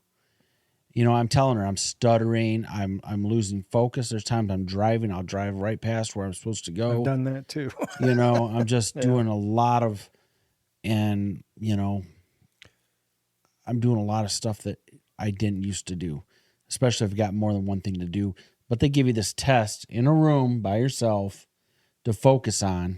I'm telling her I'm stuttering, I'm losing focus. There's times I'm driving, I'll drive right past where I'm supposed to go. I've done that too. I'm just doing a lot of, I'm doing a lot of stuff that I didn't used to do, especially if I've got more than one thing to do. But they give you this test in a room by yourself to focus on,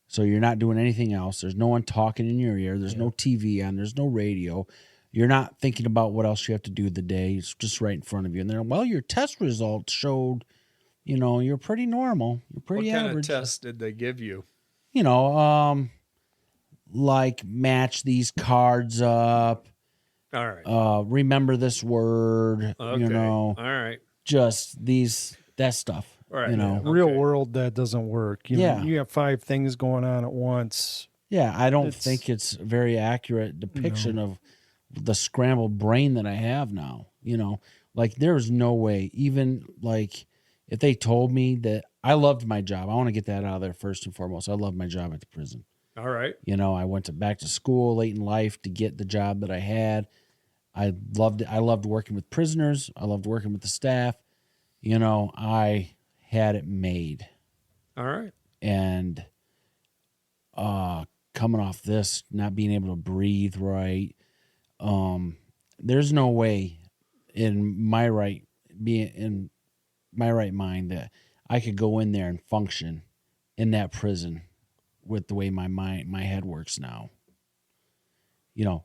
so you're not doing anything else. There's no one talking in your ear. There's no TV on. There's no radio. You're not thinking about what else you have to do the day. It's just right in front of you. And they're, well, your test results showed, you're pretty normal. You're pretty What kind average. of test did they give you? Like match these cards up. All right. Remember this word. Okay. All right. Just that stuff. Right. Real Okay. world, that doesn't work. You have 5 things going on at once. Yeah, I don't think it's a very accurate depiction of the scrambled brain that I have now. Like there's no way, even like if they told me that I loved my job, I want to get that out of there first and foremost. I love my job at the prison. All right. I went back to school late in life to get the job that I had. I loved it. I loved working with prisoners. I loved working with the staff. I had it made. All right. And coming off this, not being able to breathe right, there's no way in my right mind that I could go in there and function in that prison with the way my head works now.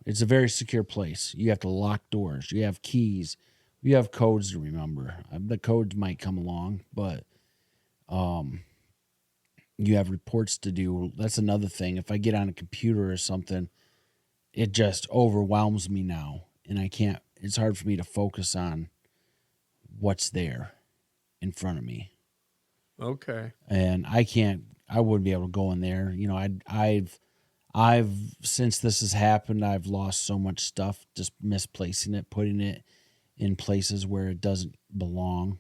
It's a very secure place. You have to lock doors. You have keys. You have codes to remember. The codes might come along, but you have reports to do. That's another thing. If I get on a computer or something, it just overwhelms me now, and I can't. It's hard for me to focus on what's there in front of me. Okay. And I wouldn't be able to go in there. I've since this has happened, I've lost so much stuff, just misplacing it, putting it in places where it doesn't belong,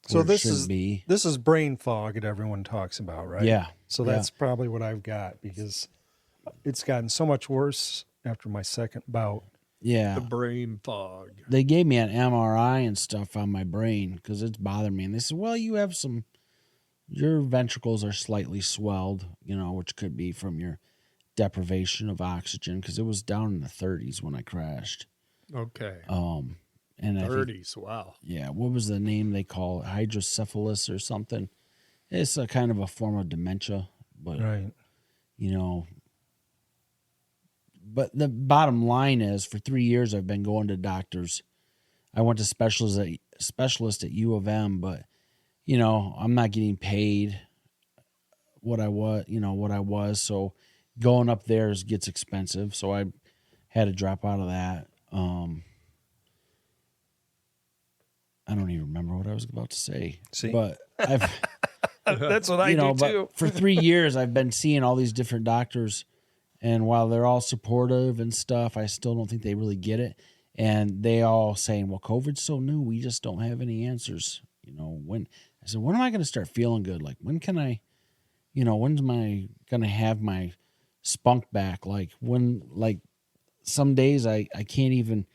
So this is brain fog that everyone talks about, right? Yeah. So that's probably what I've got, because it's gotten so much worse after my second bout. Yeah. The brain fog. They gave me an MRI and stuff on my brain because it's bothering me. And they said, well, your ventricles are slightly swelled, which could be from your deprivation of oxygen, because it was down in the 30s when I crashed. Okay. And 30s, wow. Yeah, what was the name they call it? Hydrocephalus or something. It's a kind of a form of dementia, but right. But the bottom line is, for 3 years I've been going to doctors. I went to specialist at U of M, but I'm not getting paid what I was. So going up there gets expensive. So I had to drop out of that. I don't even remember what I was about to say. See? But I've that's what I do too. But for 3 years I've been seeing all these different doctors, and while they're all supportive and stuff, I still don't think they really get it. And they all saying, well, COVID's so new, we just don't have any answers. When I said, when am I going to start feeling good? Like, when's I going to have my spunk back? Like, some days I can't even,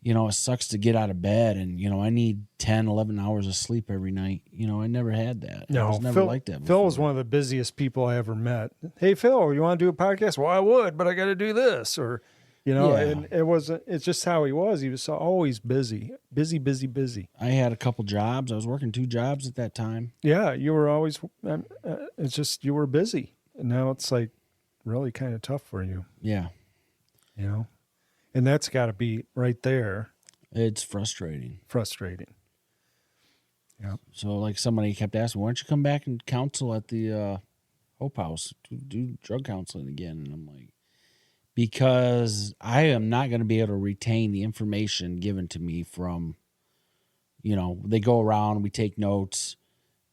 it sucks to get out of bed, and, I need 10, 11 hours of sleep every night. I never had that. No, I was never like that before. Phil was one of the busiest people I ever met. Hey, Phil, you want to do a podcast? Well, I would, but I got to do this. Or, and it's just how he was. He was always busy. I had a couple jobs. I was working 2 jobs at that time. Yeah, you were always, it's just, you were busy. And now it's like really kind of tough for you. Yeah. And that's got to be right there. It's frustrating. Yeah. So, like, somebody kept asking, why don't you come back and counsel at the Hope House, do drug counseling again? And I'm like, because I am not going to be able to retain the information given to me from, they go around, we take notes,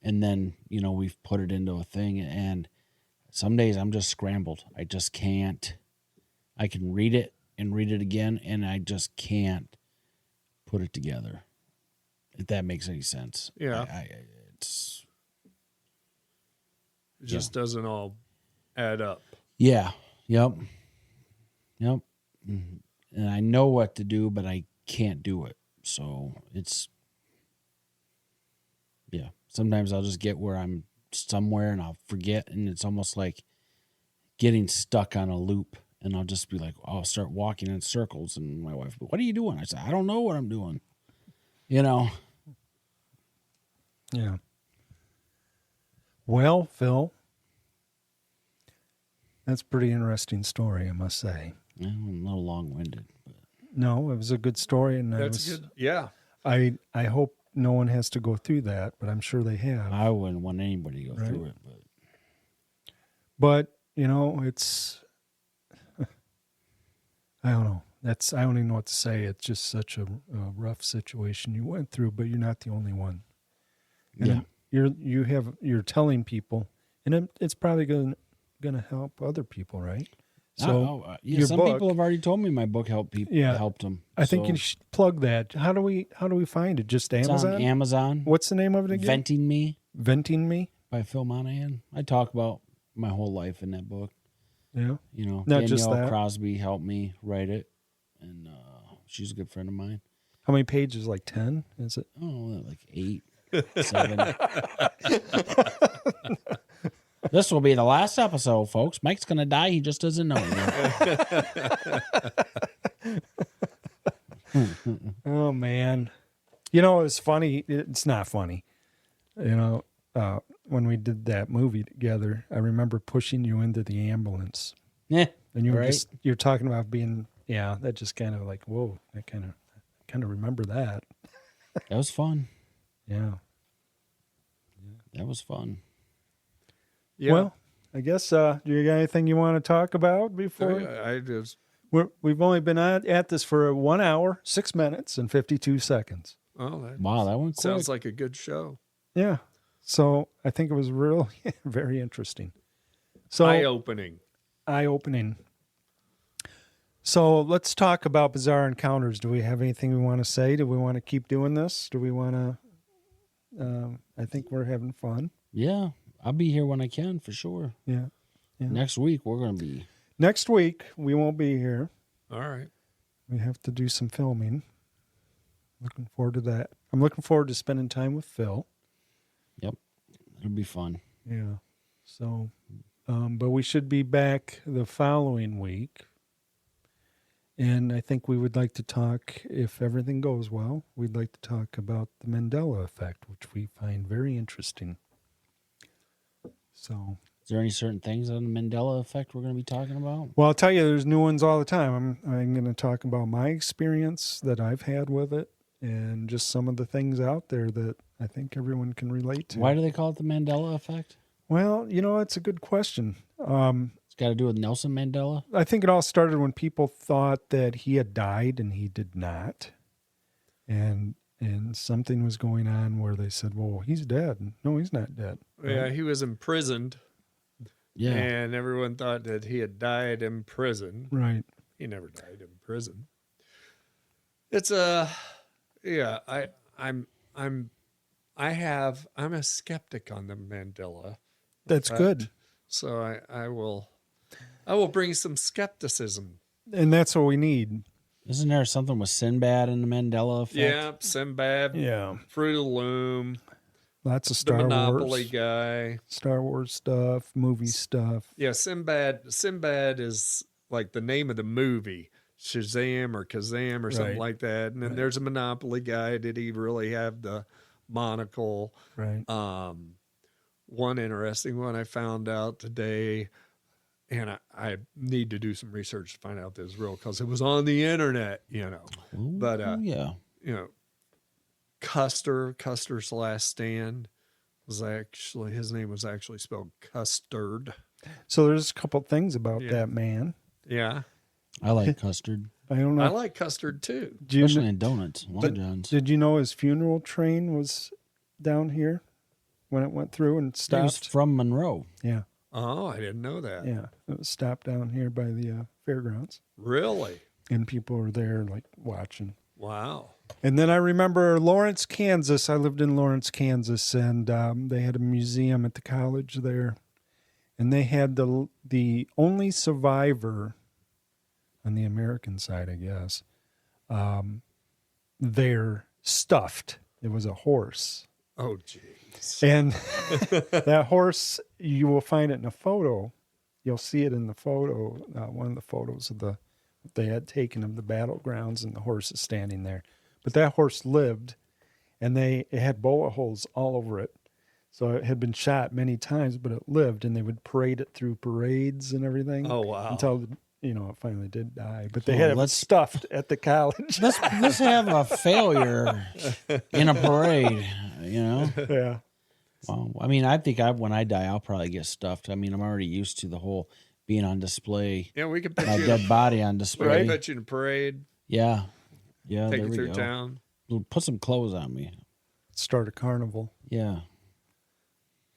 and then, we've put it into a thing. And some days I'm just scrambled. I just can't. I can read it and read it again, and I just can't put it together, if that makes any sense. Yeah. It just doesn't all add up. Yeah. Yep. And I know what to do, but I can't do it. So sometimes I'll just get where I'm somewhere and I'll forget, and it's almost like getting stuck on a loop. And I'll just be like, I'll start walking in circles, and my wife, what are you doing? I said, I don't know what I'm doing. Yeah. Well, Phil, that's a pretty interesting story, I must say. I'm a little long-winded. But. No, it was a good story, and That's good. Yeah. I hope no one has to go through that, but I'm sure they have. I wouldn't want anybody to go through it. But it's I don't know. I don't even know what to say. It's just such a rough situation you went through, but you're not the only one. And you're telling people, and it's probably gonna help other people, right? So some people have already told me my book helped people. Yeah, helped them. I think you should plug that. How do we find it? Just Amazon. It's on Amazon. What's the name of it again? Venting Me by Phil Monahan. I talk about my whole life in that book. Yeah, not Danielle just that. Crosby helped me write it, and she's a good friend of mine. How many pages? Like 10? Is it? Oh, like 8, 7. This will be the last episode, folks. Mike's going to die. He just doesn't know it. Oh, man. It's funny. It's not funny. When we did that movie together, I remember pushing you into the ambulance. Yeah. And you were you're talking about being, that just kind of like, whoa, I kind of remember that. That was fun. Yeah. That was fun. Yeah. Well, I guess, do you got anything you want to talk about before? We've only been at this for 1 hour, 6 minutes, and 52 seconds. Oh, that went quick. Sounds like a good show. Yeah. So I think it was really very interesting. So Eye-opening. So let's talk about bizarre encounters. Do we have anything we want to say? Do we want to keep doing this? Do we want to? I think we're having fun. Yeah, I'll be here when I can for sure. Yeah. Next week we're going to be. Next week we won't be here. All right. We have to do some filming. Looking forward to that. I'm looking forward to spending time with Phil. Yep, it'll be fun. Yeah. So, but we should be back the following week. And I think we would like to talk, if everything goes well, we'd like to talk about the Mandela effect, which we find very interesting. So, is there any certain things on the Mandela effect we're going to be talking about? Well, I'll tell you, there's new ones all the time. I'm going to talk about my experience that I've had with it, and just some of the things out there that I think everyone can relate to. Why do they call it the Mandela effect? Well, it's a good question. It's got to do with Nelson Mandela? I think it all started when people thought that he had died and he did not. And something was going on where they said, well, he's dead. No, he's not dead. Yeah, he was imprisoned. Yeah. And everyone thought that he had died in prison. Right. He never died in prison. It's I'm a skeptic on the Mandela. That's good. So I will bring some skepticism. And that's what we need. Isn't there something with Sinbad and the Mandela effect? Yeah, Sinbad. Yeah. Fruit of the Loom. Lots of Star the Wars. Monopoly guy. Star Wars stuff, movie stuff. Yeah, Sinbad is like the name of the movie. Shazam or Kazam or something like that. And then there's a Monopoly guy. Did he really have the monocle? Right. One interesting one I found out today, and I need to do some research to find out this is real because it was on the internet, Ooh, But yeah. Custer's last stand was actually, his name was actually spelled Custard. So there's a couple things about that man. Yeah. I like custard. I don't know. I like custard too. Especially in donuts, Long John's. Did you know his funeral train was down here when it went through and stopped? He was from Monroe. Yeah. Oh, I didn't know that. Yeah. It was stopped down here by the fairgrounds. Really? And people were there like watching. Wow. And then I remember Lawrence, Kansas. I lived in Lawrence, Kansas, and they had a museum at the college there. And they had the only survivor on the American side, I guess. They're stuffed. It was a horse. Oh, jeez. And that horse, you will find it in a photo. You'll see it in the photo, one of the photos of they had taken of the battlegrounds, and the horse is standing there. But that horse lived, and it had bullet holes all over it. So it had been shot many times, but it lived, and they would parade it through parades and everything. Oh, wow. Until it finally did die. But they had it stuffed at the college. Let's have a failure in a parade, Yeah. Well, I mean, I think when I die, I'll probably get stuffed. I mean, I'm already used to the whole being on display. Yeah, we can put my dead body on display. Right, put you in a parade. Yeah, Take there you we through go. town. Put some clothes on me. Start a carnival. Yeah.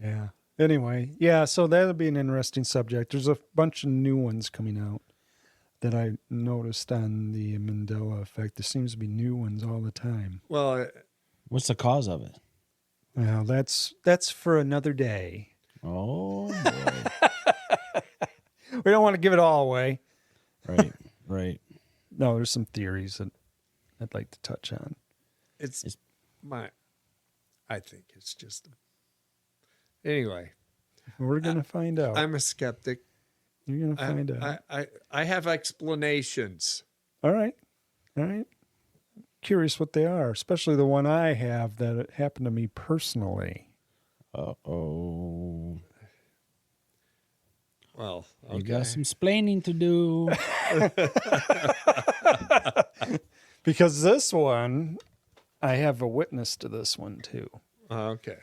Yeah. Anyway, yeah, so that'll be an interesting subject. There's a bunch of new ones coming out that I noticed on the Mandela effect. There seems to be new ones all the time. Well, What's the cause of it? Well, that's for another day. Oh, boy. We don't want to give it all away. Right. No, there's some theories that I'd like to touch on. I think it's just. Anyway, We're gonna find out. I'm a skeptic. You're gonna find out. I have explanations. All right. Curious what they are, especially the one I have that happened to me personally. Uh-oh. Well, okay. You got some splaining to do. Because this one, I have a witness to this one too. Okay.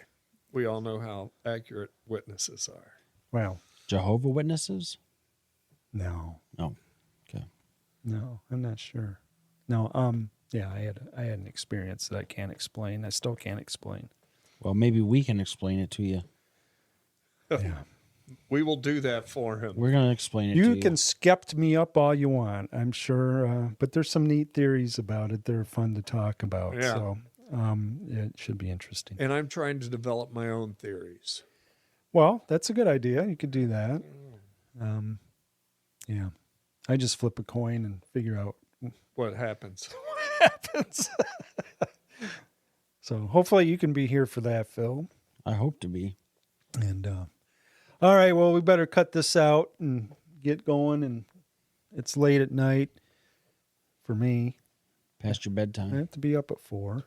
We all know how accurate witnesses are. Well, Jehovah Witnesses? no, Okay. no, I'm not sure. No, yeah, I had an experience that I can't explain. I still can't explain. Well, maybe we can explain it to you. Yeah. We will do that for him. We're going to explain it to you. You can skept me up all you want, I'm sure. But there's some neat theories about it. They're fun to talk about. Yeah. So it should be interesting. And I'm trying to develop my own theories. Well, that's a good idea. You could do that. Yeah. I just flip a coin and figure out What happens? So hopefully you can be here for that, Phil. I hope to be. And all right, well, we better cut this out and get going. And it's late at night for me. Past your I bedtime. have to be up at 4.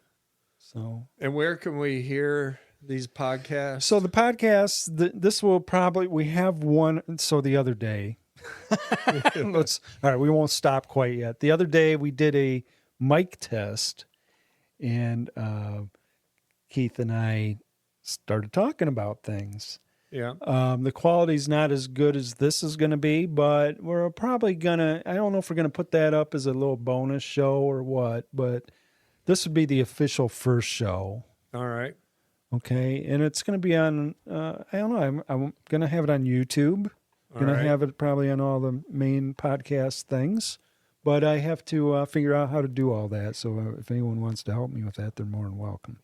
So And where can we hear these podcasts? the podcast, this will probably, we have one. So the other day, all right, we won't stop quite yet. The other day we did a mic test and Keith and I started talking about things. Yeah. The quality's not as good as this is going to be, but we're probably going to, I don't know if we're going to put that up as a little bonus show or what, but this would be the official first show. All right. Okay. And it's going to be on, I don't know, I'm going to have it on YouTube. Going to have it probably on all the main podcast things, but I have to figure out how to do all that. So if anyone wants to help me with that, they're more than welcome.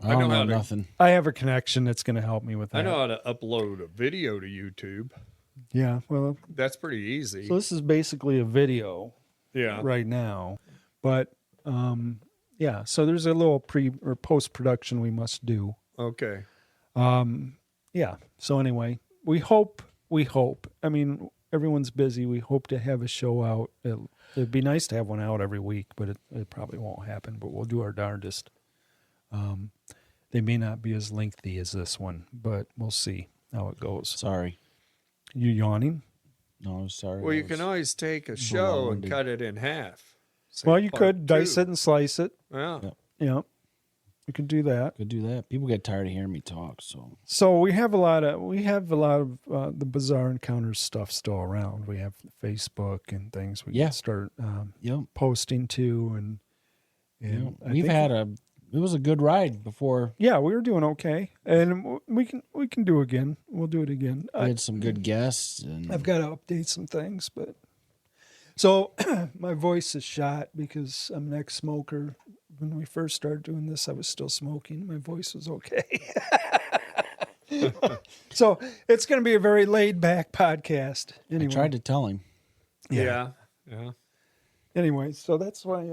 I don't know nothing. I have a connection that's going to help me with that. I know how to upload a video to YouTube. Yeah. Well, That's pretty easy. so this is basically a video Yeah. right now, but yeah. So there's a little pre or post production we must do. Okay. Yeah. So anyway, we hope. I mean, everyone's busy. We hope to have a show out. It'd be nice to have one out every week, but it probably won't happen. But we'll do our darndest. They may not be as lengthy as this one, but we'll see how it goes. Sorry. You yawning? No, I'm sorry. Well, you can always take a show and long-winded. cut it in half. Say Well, you part could dice 2. it and slice it. Yeah. Yeah. Yeah, you could do that. Could do that. People get tired of hearing me talk, so. So we have a lot of the Bizarre Encounters stuff still around. We have Facebook and things we Yeah. can start Yep. posting to, and I We've think- it was a good ride before. yeah, we were doing okay, and we can do again. We'll do it again. We had some good guests. And I've got to update some things, but so my voice is shot because I'm an ex-smoker. When we first started doing this, I was still smoking. My voice was okay. So it's going to be a very laid-back podcast. Anyway, I tried to tell him. Yeah. Anyway, so that's why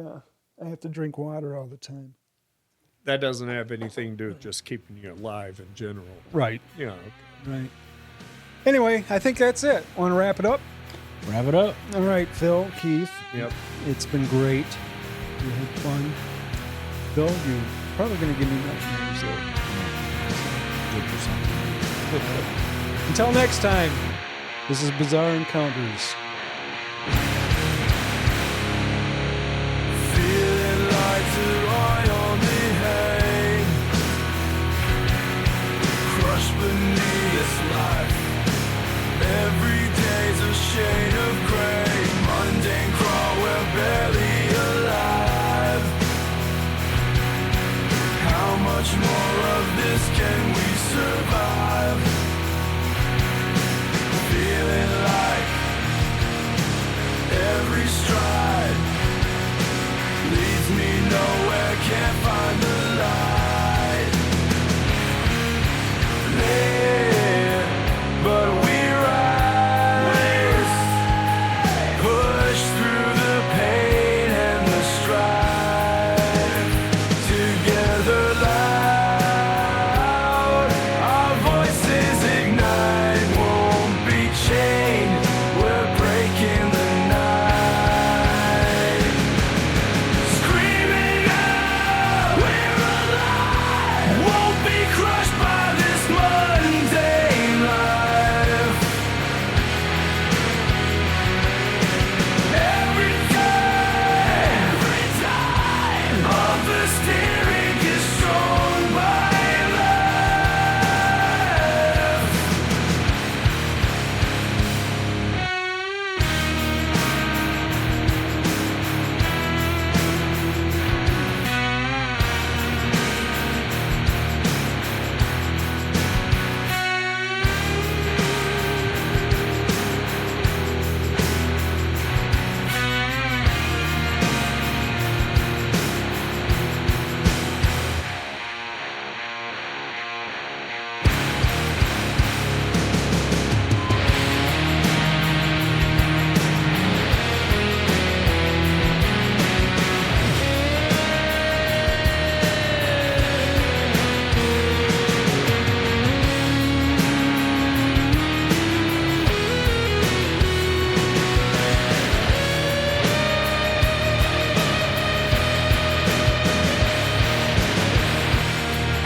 I have to drink water all the time. That doesn't have anything to do with just keeping you alive in general. Right. Yeah. Right. Anyway, I think that's it. Want to wrap it up? Wrap it up. All right, Phil, Keith. Yep. It's been great. We had fun. Phil, you're probably going to give me nightmares though. Good for something. Until next time, this is Bizarre Encounters. I only hang, crushed beneath this life. Every day's a shade of gray, mundane crawl, we're barely alive. How much more of this can we survive? Feeling like every stride leads me nowhere, can't find the light. Late, but we rise, push through the pain and the strife. Together loud, our voices ignite, won't be chained, we're breaking the night. Screaming out, we're alive, won't be crushed by this mundane life. Every time, of the steering is strong by love.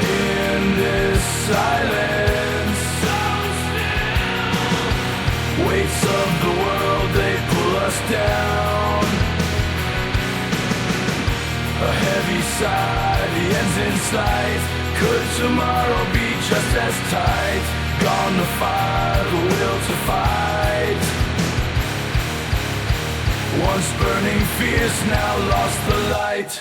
In this silence, so still, weights of the world, they pull us down. A heavy sigh, the end's in sight. Could tomorrow be just as tight? Gone the fire, the will to fight. Once burning fierce, now lost the light.